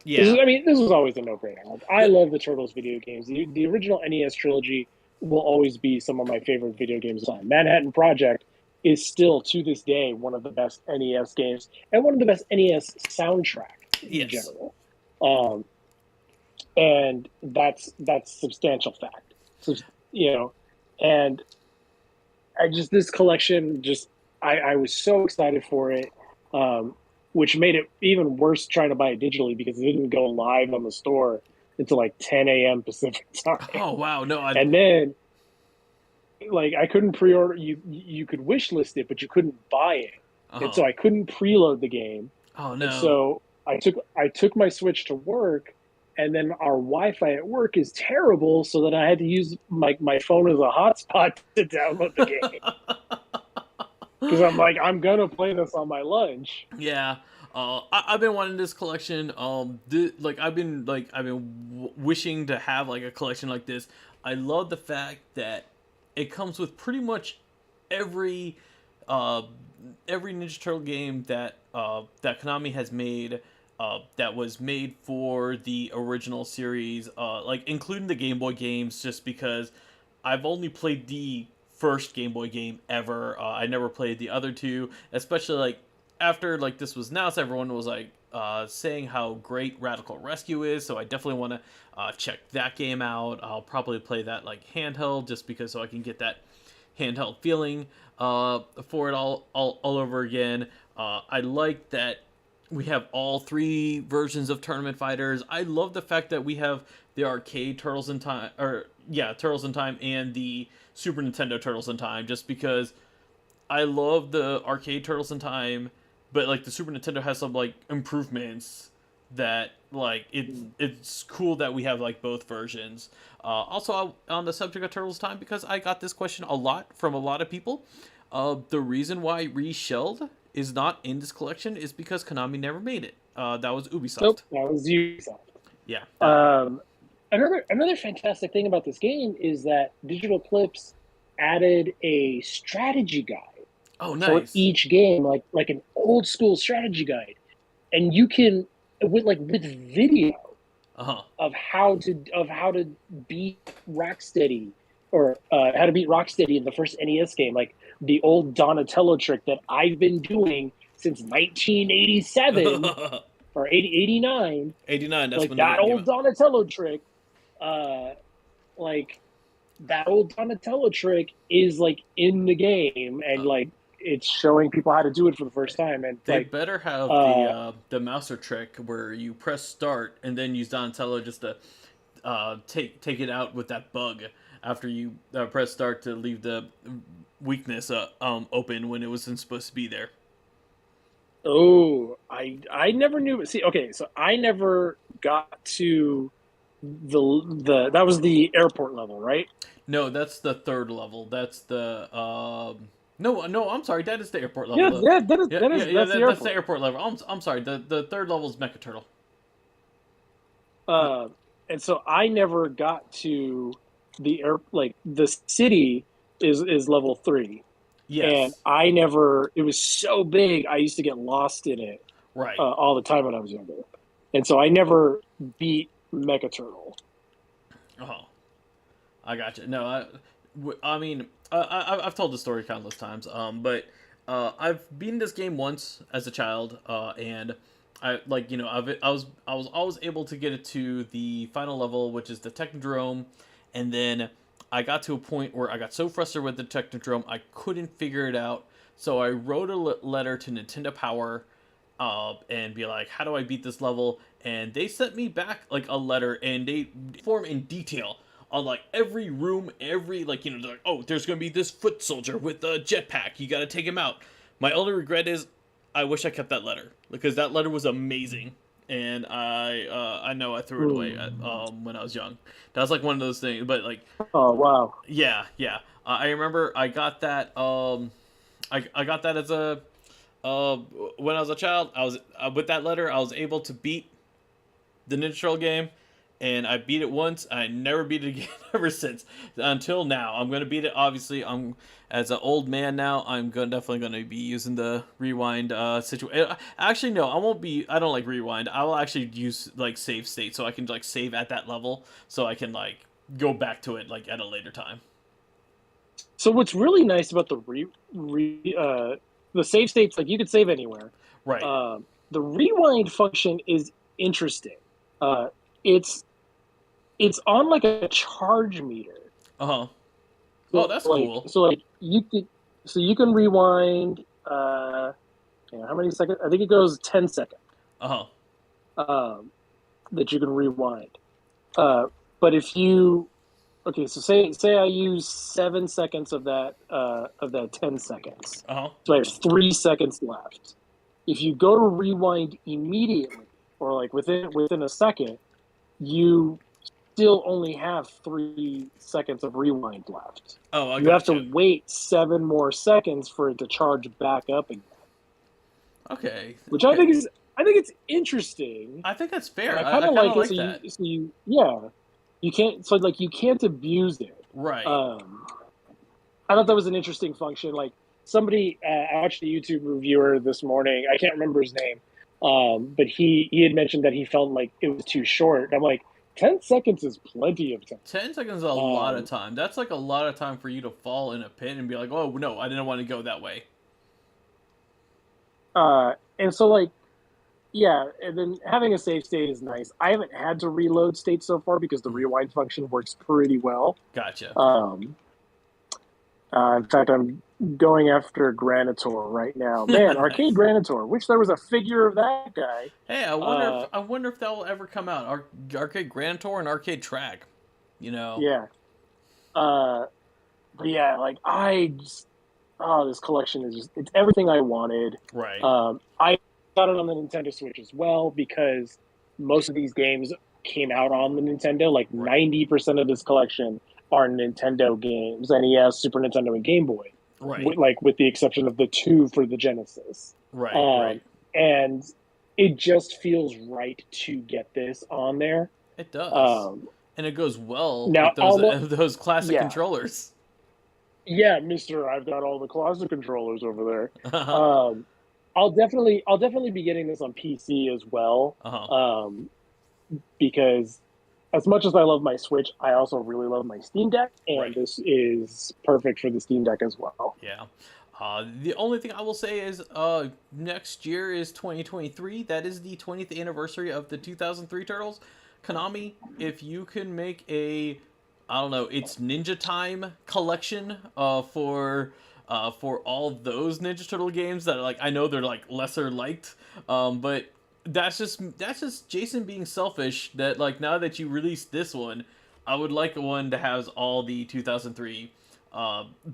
Speaker 1: Yeah.
Speaker 2: This was always a no-brainer. Like, I love the Turtles video games. The original NES trilogy will always be some of my favorite video games of all time. Manhattan Project is still, to this day, one of the best NES games and one of the best NES soundtrack in
Speaker 1: Yes.
Speaker 2: general. Um, and that's substantial fact. So, you know, and I just this collection just I was so excited for it, um, which made it even worse trying to buy it digitally because it didn't go live on the store until like 10 a.m. Pacific time,
Speaker 1: Oh wow, no, I.
Speaker 2: and then like I couldn't pre-order. You could wish list it, but you couldn't buy it, and so
Speaker 1: Oh.
Speaker 2: I couldn't preload the game,
Speaker 1: Oh
Speaker 2: and
Speaker 1: no.
Speaker 2: so I took my Switch to work, and then our Wi-Fi at work is terrible, so then I had to use my phone as a hotspot to download the game because I'm like I'm gonna play this on my lunch.
Speaker 1: Yeah. I've been wanting this collection. Like I've been wishing to have like a collection like this. I love the fact that it comes with pretty much every uh every Ninja Turtle game that Konami has made. That was made for the original series, like including the Game Boy games, just because I've only played the first Game Boy game ever. I never played the other two, especially like after like this was announced, everyone was like saying how great Radical Rescue is. So I definitely want to check that game out. I'll probably play that like handheld just because so I can get that handheld feeling for it all over again. I like that we have all three versions of Tournament Fighters. I love the fact that we have the arcade Turtles in Time, or yeah, Turtles in Time, and the Super Nintendo Turtles in Time, just because I love the arcade Turtles in Time, but like the Super Nintendo has some like improvements that like it's cool that we have like both versions. Also on the subject of Turtles in Time, because I got this question a lot from a lot of people. The reason why Reshelled is not in this collection is because Konami never made it. That was
Speaker 2: Nope,
Speaker 1: Ubisoft.
Speaker 2: that was Ubisoft.
Speaker 1: Yeah, that.
Speaker 2: Um, another fantastic thing about this game is that Digital Clips added a strategy guide
Speaker 1: Oh,
Speaker 2: for
Speaker 1: nice.
Speaker 2: each game, like an old school strategy guide, and you can with video
Speaker 1: Uh huh.
Speaker 2: of how to beat Rocksteady or how to beat Rocksteady in the first NES game, like the old Donatello trick that I've been doing since 1987 or 89,
Speaker 1: 89. That's
Speaker 2: like
Speaker 1: when the
Speaker 2: that
Speaker 1: game came
Speaker 2: old
Speaker 1: out.
Speaker 2: Donatello trick, uh, like that old Donatello trick is like in the game, and
Speaker 1: Uh,
Speaker 2: like it's showing people how to do it for the first time, and
Speaker 1: they
Speaker 2: like
Speaker 1: better have
Speaker 2: uh,
Speaker 1: the Mouser trick where you press start and then use Donatello just to take it out with that bug after you press start to leave the weakness open when it wasn't supposed to be there.
Speaker 2: oh, I never knew. See, okay, so I never got to the that was the airport level, right?
Speaker 1: No, that's the third level. That's the no. I'm sorry. That is the airport level.
Speaker 2: Yeah,
Speaker 1: The
Speaker 2: yeah, that is
Speaker 1: yeah
Speaker 2: that
Speaker 1: yeah
Speaker 2: is
Speaker 1: yeah.
Speaker 2: that's the
Speaker 1: That's the
Speaker 2: airport.
Speaker 1: airport level. I'm sorry. The third level is Mecha Turtle.
Speaker 2: Uh, and so I never got to the air like the city is level 3, and
Speaker 1: Yes.
Speaker 2: I never. It was so big, I used to get lost in it
Speaker 1: Right.
Speaker 2: all the time when I was younger, and so I never beat Mecha Turtle.
Speaker 1: Oh, I got you. No, I mean, I've told the story countless times. But I've beaten this game once as a child. And I like I was always able to get it to the final level, which is the Technodrome, and then I got to a point where I got so frustrated with the Technodrome I couldn't figure it out. So I wrote a letter to Nintendo Power, and be like, how do I beat this level? And they sent me back like a letter, and they form in detail on like every room, every like they're like, oh, there's gonna be this foot soldier with a jetpack. You gotta take him out. My only regret is I wish I kept that letter because that letter was amazing, and I know I threw it away when I was young. That was like one of those things, but like
Speaker 2: Oh wow!
Speaker 1: yeah. I remember I got that I got that as a uh, when I was a child. I was with that letter. I was able to beat the Ninja Turtle game, and I beat it once. I never beat it again ever since until now. I'm gonna beat it. Obviously, I'm as an old man now. Definitely gonna be using the rewind situation. Actually, no, I won't be. I don't like rewind. I will actually use like save state so I can like save at that level so I can like go back to it like at a later time.
Speaker 3: So what's really nice about the save states, like you could save anywhere.
Speaker 1: Right.
Speaker 3: The rewind function is interesting. Uh, it's it's on like a charge meter.
Speaker 1: Uh huh.
Speaker 3: So
Speaker 1: Oh, that's cool.
Speaker 3: you can rewind. How many seconds? I think it goes 10 seconds.
Speaker 1: Uh huh.
Speaker 3: That you can rewind. But if you so say I use 7 seconds of that 10 seconds.
Speaker 1: Uh huh.
Speaker 3: So I have 3 seconds left. If you go to rewind immediately, or like within a second, you still only have 3 seconds of rewind left.
Speaker 1: Oh, I
Speaker 3: You have
Speaker 1: gotcha.
Speaker 3: to wait 7 more seconds for it to charge back up again.
Speaker 1: Okay.
Speaker 3: Which
Speaker 1: Okay.
Speaker 3: I think it's interesting.
Speaker 1: I think that's fair.
Speaker 3: I
Speaker 1: I
Speaker 3: kind of
Speaker 1: kind of
Speaker 3: like
Speaker 1: like
Speaker 3: it.
Speaker 1: that.
Speaker 3: You can't you can't abuse it.
Speaker 1: Right.
Speaker 3: I thought that was an interesting function. Like somebody, I watched a YouTube reviewer this morning. I can't remember his name, but he had mentioned that he felt like it was too short. I'm like, 10 seconds is plenty of time.
Speaker 1: 10 seconds is a lot of time. That's like a lot of time for you to fall in a pit and be like, oh no, I didn't want to go that way.
Speaker 3: And so like, yeah, and then having a save state is nice. I haven't had to reload states so far because the rewind function works pretty well.
Speaker 1: Gotcha.
Speaker 3: In fact, I'm going after Granitor right now. Man, Arcade Granitor. Wish there was a figure of that guy.
Speaker 1: Hey, I wonder if that will ever come out. Arcade Granitor and Arcade Track. You know.
Speaker 3: Yeah. But yeah, like this collection is it's everything I wanted.
Speaker 1: Right.
Speaker 3: I got it on the Nintendo Switch as well because most of these games came out on the Nintendo. Like 90% of this collection are Nintendo games, NES, Super Nintendo, and Game Boy.
Speaker 1: Right.
Speaker 3: With the exception of the 2 for the Genesis.
Speaker 1: Right. Right.
Speaker 3: And it just feels right to get this on there.
Speaker 1: It does. And it goes well
Speaker 3: now,
Speaker 1: with those classic controllers.
Speaker 3: Yeah, Mister, I've got all the classic controllers over there. I'll definitely be getting this on PC as well. Because as much as I love my Switch, I also really love my Steam Deck, and this is perfect for the Steam Deck as well.
Speaker 1: Yeah. The only thing I will say is next year is 2023. That is the 20th anniversary of the 2003 Turtles. Konami, if you can make I don't know, it's Ninja Time collection for all those Ninja Turtle games that like I know they're like lesser liked, but that's just Jason being selfish that like now that you released this one, I would like one that has all the 2003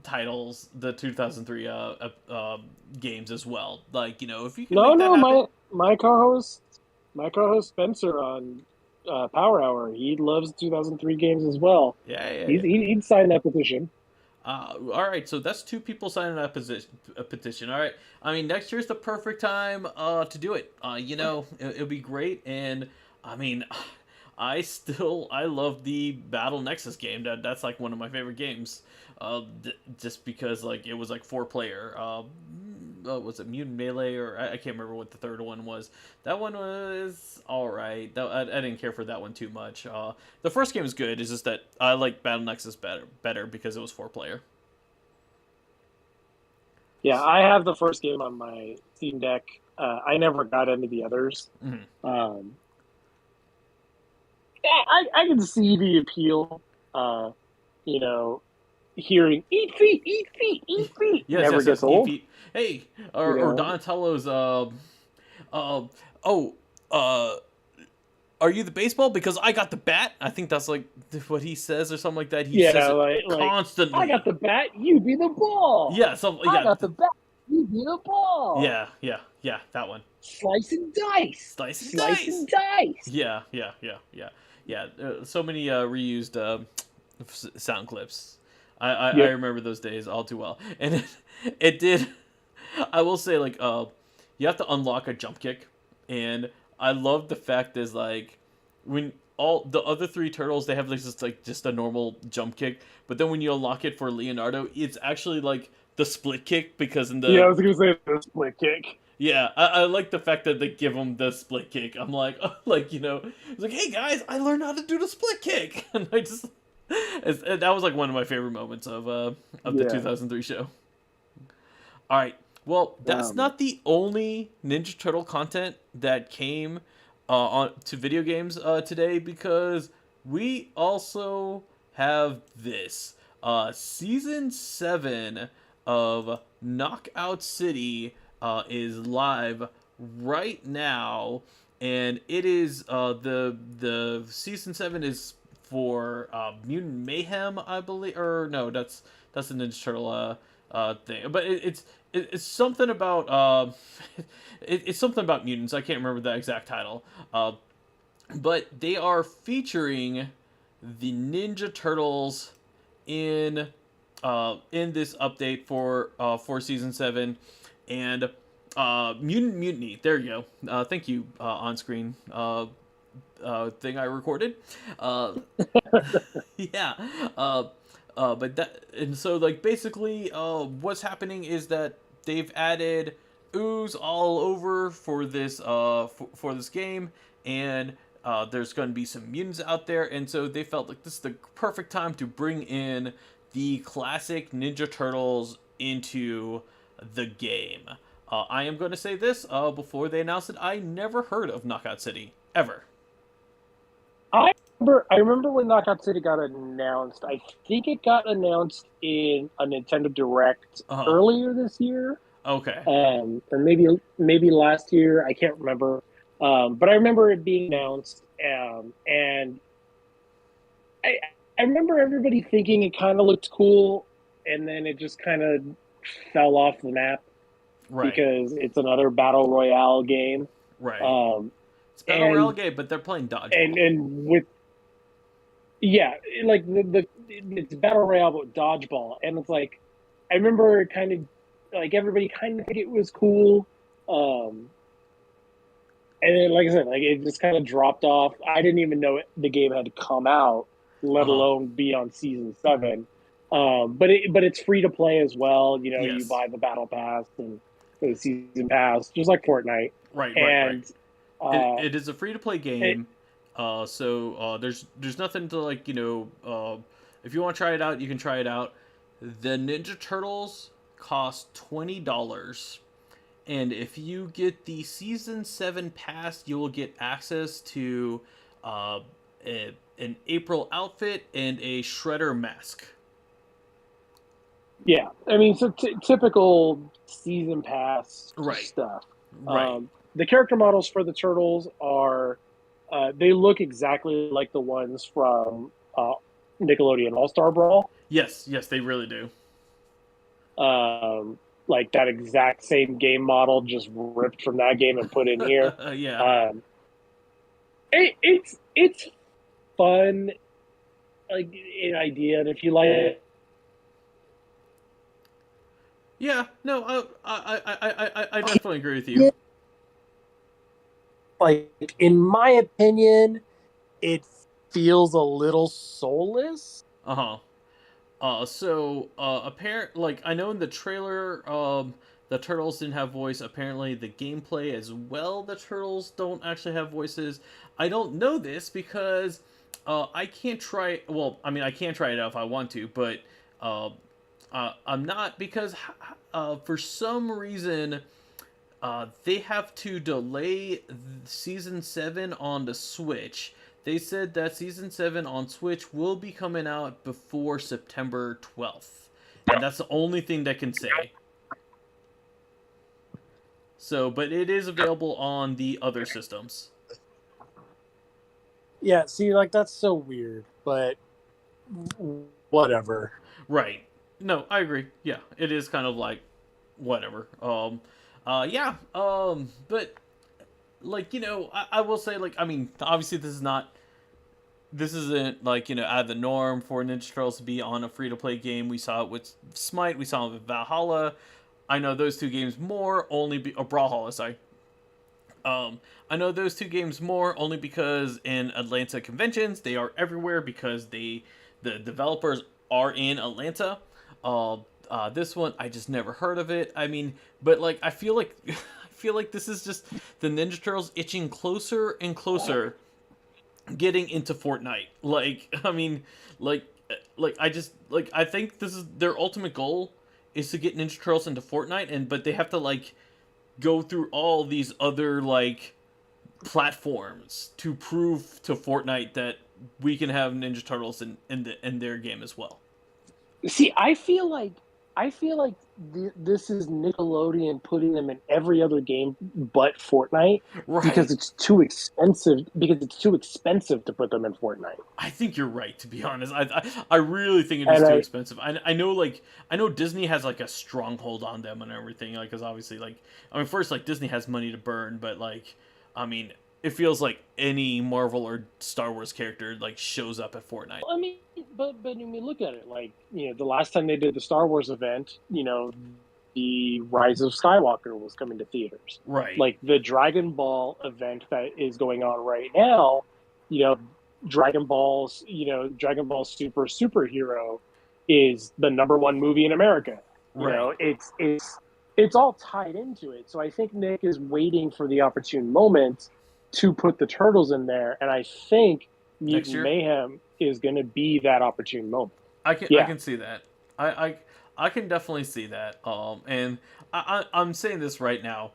Speaker 1: titles, the 2003 games as well. Like, you know, if you can make that happen.
Speaker 3: my co-host Spencer on Power Hour, he loves 2003 games as well.
Speaker 1: Yeah.
Speaker 3: He'd sign that petition.
Speaker 1: All right, so that's 2 people signing a petition. All right, I mean next year's the perfect time to do it. You know, it'll be great, and I mean, I love the Battle Nexus game. That's like one of my favorite games. Just because like it was like 4-player. Was it Mutant Melee or I can't remember what the third one was. That one was all right. I didn't care for that one too much. The first game is good. It's just that I like Battle Nexus better because it was 4-player.
Speaker 3: Yeah, I have the first game on my Steam Deck. I never got into the others.
Speaker 1: Mm-hmm.
Speaker 3: I can see the appeal. You know, hearing "eat feet, eat feet, eat feet" never gets old.
Speaker 1: Eat feet. Hey, or Donatello's are you the baseball? Because I got the bat. I think that's like what he says or something like that. He says it constantly.
Speaker 3: I got the bat. You be the ball.
Speaker 1: Yeah. I
Speaker 3: got the bat. You be the ball.
Speaker 1: Yeah. That one.
Speaker 3: Slice and dice.
Speaker 1: Slice
Speaker 3: and dice.
Speaker 1: Yeah. So many reused sound clips. I remember those days all too well, and it did. I will say, like, you have to unlock a jump kick, and I love the fact is like when all the other three turtles, they have like just a normal jump kick, but then when you unlock it for Leonardo, it's actually like the split kick because in
Speaker 3: Yeah, I
Speaker 1: the
Speaker 3: was gonna say the split kick.
Speaker 1: yeah, I like the fact that they give him the split kick. I'm like, like it's like, hey guys, I learned how to do the split kick, and I just that was like one of my favorite moments of the
Speaker 3: Yeah.
Speaker 1: 2003 show. All right, well, that's not the only Ninja Turtle content that came on to video games today, because we also have this season 7 of Knockout City is live right now, and it is the season 7 is for Mutant Mayhem, I believe, or no, that's the Ninja Turtle thing, but it's something about it's something about mutants. I can't remember the exact title, but they are featuring the Ninja Turtles in this update for season 7, and Mutant Mutiny. There you go. Thank you, on screen thing I recorded. Yeah. But that, and so like basically, what's happening is that they've added ooze all over for this for this game, and there's going to be some mutants out there, and so they felt like this is the perfect time to bring in the classic Ninja Turtles into the game. I am going to say this before they announce it. I never heard of Knockout City ever.
Speaker 3: I remember when Knockout City got announced. I think it got announced in a Nintendo Direct
Speaker 1: Uh-huh.
Speaker 3: earlier this year,
Speaker 1: Okay.
Speaker 3: or maybe last year. I can't remember. But I remember it being announced, and I I remember everybody thinking it kind of looked cool, and then it just kind of fell off the map
Speaker 1: Right.
Speaker 3: because it's another battle royale game.
Speaker 1: Right.
Speaker 3: Um,
Speaker 1: It's Battle Royale
Speaker 3: and
Speaker 1: game, but they're playing
Speaker 3: and
Speaker 1: dodgeball.
Speaker 3: and with yeah, like the it's battle royale with dodgeball, and it's like I remember kind of like everybody kind of think it was cool, um, and then like I said, like it just kind of dropped off. I didn't even know the game had come out,
Speaker 1: Uh
Speaker 3: let
Speaker 1: huh.
Speaker 3: alone be on season 7. But it's free to play as well. You know, you
Speaker 1: Yes.
Speaker 3: buy the battle pass and the season pass, just like Fortnite,
Speaker 1: Right. Right. Right.
Speaker 3: and
Speaker 1: It,
Speaker 3: uh,
Speaker 1: it is a free to play
Speaker 3: it,
Speaker 1: game. There's nothing to like if you want to try it out, you can try it out. The Ninja Turtles cost $20, and if you get the season 7 pass, you will get access to uh, an April outfit and a Shredder mask.
Speaker 3: Yeah, I mean, so typical season pass
Speaker 1: Right.
Speaker 3: stuff.
Speaker 1: Right.
Speaker 3: The character models for the turtles are they look exactly like the ones from Nickelodeon All Star Brawl.
Speaker 1: Yes. Yes, they really do.
Speaker 3: Like that exact same game model, just ripped from that game and put in here.
Speaker 1: Yeah.
Speaker 3: Um, it's fun, like an idea, and if you like it,
Speaker 1: Yeah. No. I definitely agree with you.
Speaker 3: like in my opinion, it feels a little soulless.
Speaker 1: Uh huh. Apparent like I know in the trailer, the turtles didn't have voice. Apparently, the gameplay as well, the turtles don't actually have voices. I don't know this because I can't try. Well, I mean, I can try it out if I want to, but uh, I'm not because for some reason they have to delay season 7 on the Switch. They said that season 7 on Switch will be coming out before September 12th. And that's the only thing that can say. So, but it is available on the other systems.
Speaker 3: Yeah, see, like that's so weird, but whatever.
Speaker 1: Right. No, I agree. Yeah, it is kind of like whatever. Yeah. But like I will say like I mean obviously this isn't like out of the norm for Ninja Turtles to be on a free to play game. We saw it with Smite, we saw it with Valhalla. I know those two games more only be or Brawlhalla, sorry. I know those two games more only because in Atlanta conventions they are everywhere because the developers are in Atlanta. This one I just never heard of it. I mean, but like I feel like I feel like this is just the Ninja Turtles itching closer and closer, getting into Fortnite. Like I mean, like I just like I think this is their ultimate goal is to get Ninja Turtles into Fortnite, and but they have to like go through all these other like platforms to prove to Fortnite that we can have Ninja Turtles in their game as well.
Speaker 3: See, I feel like this is Nickelodeon putting them in every other game but Fortnite because
Speaker 1: Right.
Speaker 3: it's too expensive. Because it's too expensive to put them in Fortnite.
Speaker 1: I think you're right. To be honest, I really think it is
Speaker 3: And
Speaker 1: too
Speaker 3: I
Speaker 1: expensive. I know like I know Disney has like a stronghold on them and everything. Like, because obviously like I mean first like Disney has money to burn, but like I mean it feels like any Marvel or Star Wars character like shows up at Fortnite.
Speaker 3: I mean, but when we look at it, like the last time they did the Star Wars event, the Rise of Skywalker was coming to theaters.
Speaker 1: Right.
Speaker 3: Like the Dragon Ball event that is going on right now, you know, Dragon Ball Superhero is the number one movie in America.
Speaker 1: Right.
Speaker 3: It's all tied into it. So I think Nick is waiting for the opportune moment to put the turtles in there, and I think
Speaker 1: Next
Speaker 3: Mutant
Speaker 1: year.
Speaker 3: Mayhem is going to be that opportune moment.
Speaker 1: I
Speaker 3: Yeah,
Speaker 1: can see that. I can definitely see that. And I'm saying this right now.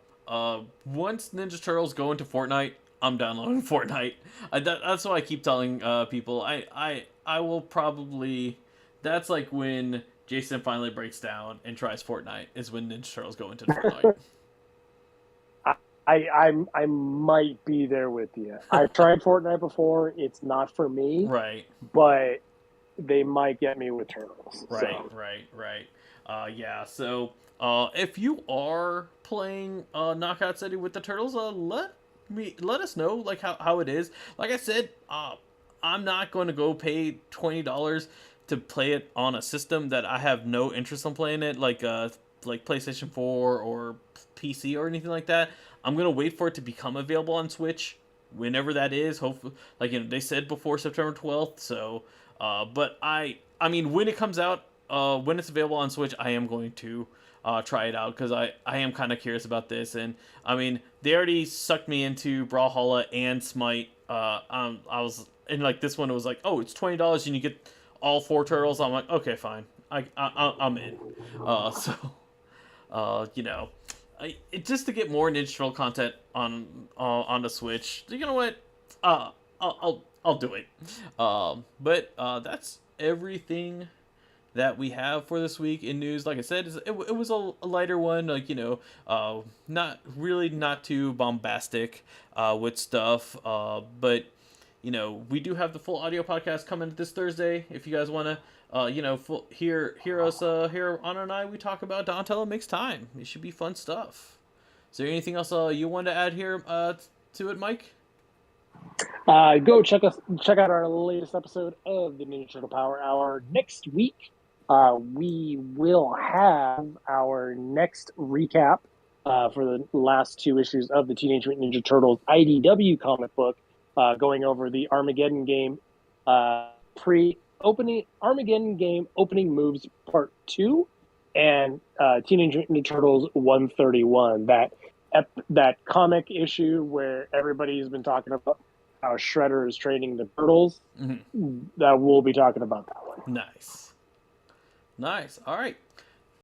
Speaker 1: Once Ninja Turtles go into Fortnite, I'm downloading Fortnite. That's what I keep telling people. I will probably. That's like when Jason finally breaks down and tries Fortnite. Is when Ninja Turtles go into Fortnite.
Speaker 3: I might be there with you. I've tried Fortnite before. It's not for me,
Speaker 1: Right.
Speaker 3: but they might get me with turtles.
Speaker 1: Right,
Speaker 3: So
Speaker 1: right, right. Yeah. So, if you are playing Knockout City with the Turtles, let us know like how it is. Like I said, I'm not going to go pay $20 to play it on a system that I have no interest in playing it, like PlayStation 4 or PC or anything like that. I'm gonna wait for it to become available on Switch whenever that is. Hopefully, like they said before September 12th. So, but I mean, when it comes out, when it's available on Switch, I am going to try it out because I am kind of curious about this. And I mean, they already sucked me into Brawlhalla and Smite. I was and like this one, it was like, oh, it's $20 and you get all four turtles. I'm like, okay, fine, I'm in. So you know, just to get more Ninja Turtle content on the Switch. You know what? I'll do it. But that's everything that we have for this week in news. Like I said, it was a lighter one. Like not too bombastic with stuff. But we do have the full audio podcast coming this Thursday. If you guys want to, hear us hear Anna and I, we talk about Donatello Makes Time. It should be fun stuff. Is there anything else you want to add here to it, Mike?
Speaker 3: go check out our latest episode of the Ninja Turtle Power Hour next week. We will have our next recap for the last two issues of the Teenage Mutant Ninja Turtles IDW comic book, going over the Armageddon game pre-opening Armageddon game opening moves part 2 and Teenage Mutant Ninja Turtles 131. That comic issue where everybody's been talking about how Shredder is training the turtles.
Speaker 1: Mm-hmm.
Speaker 3: That we'll be talking about that one.
Speaker 1: Nice. All right.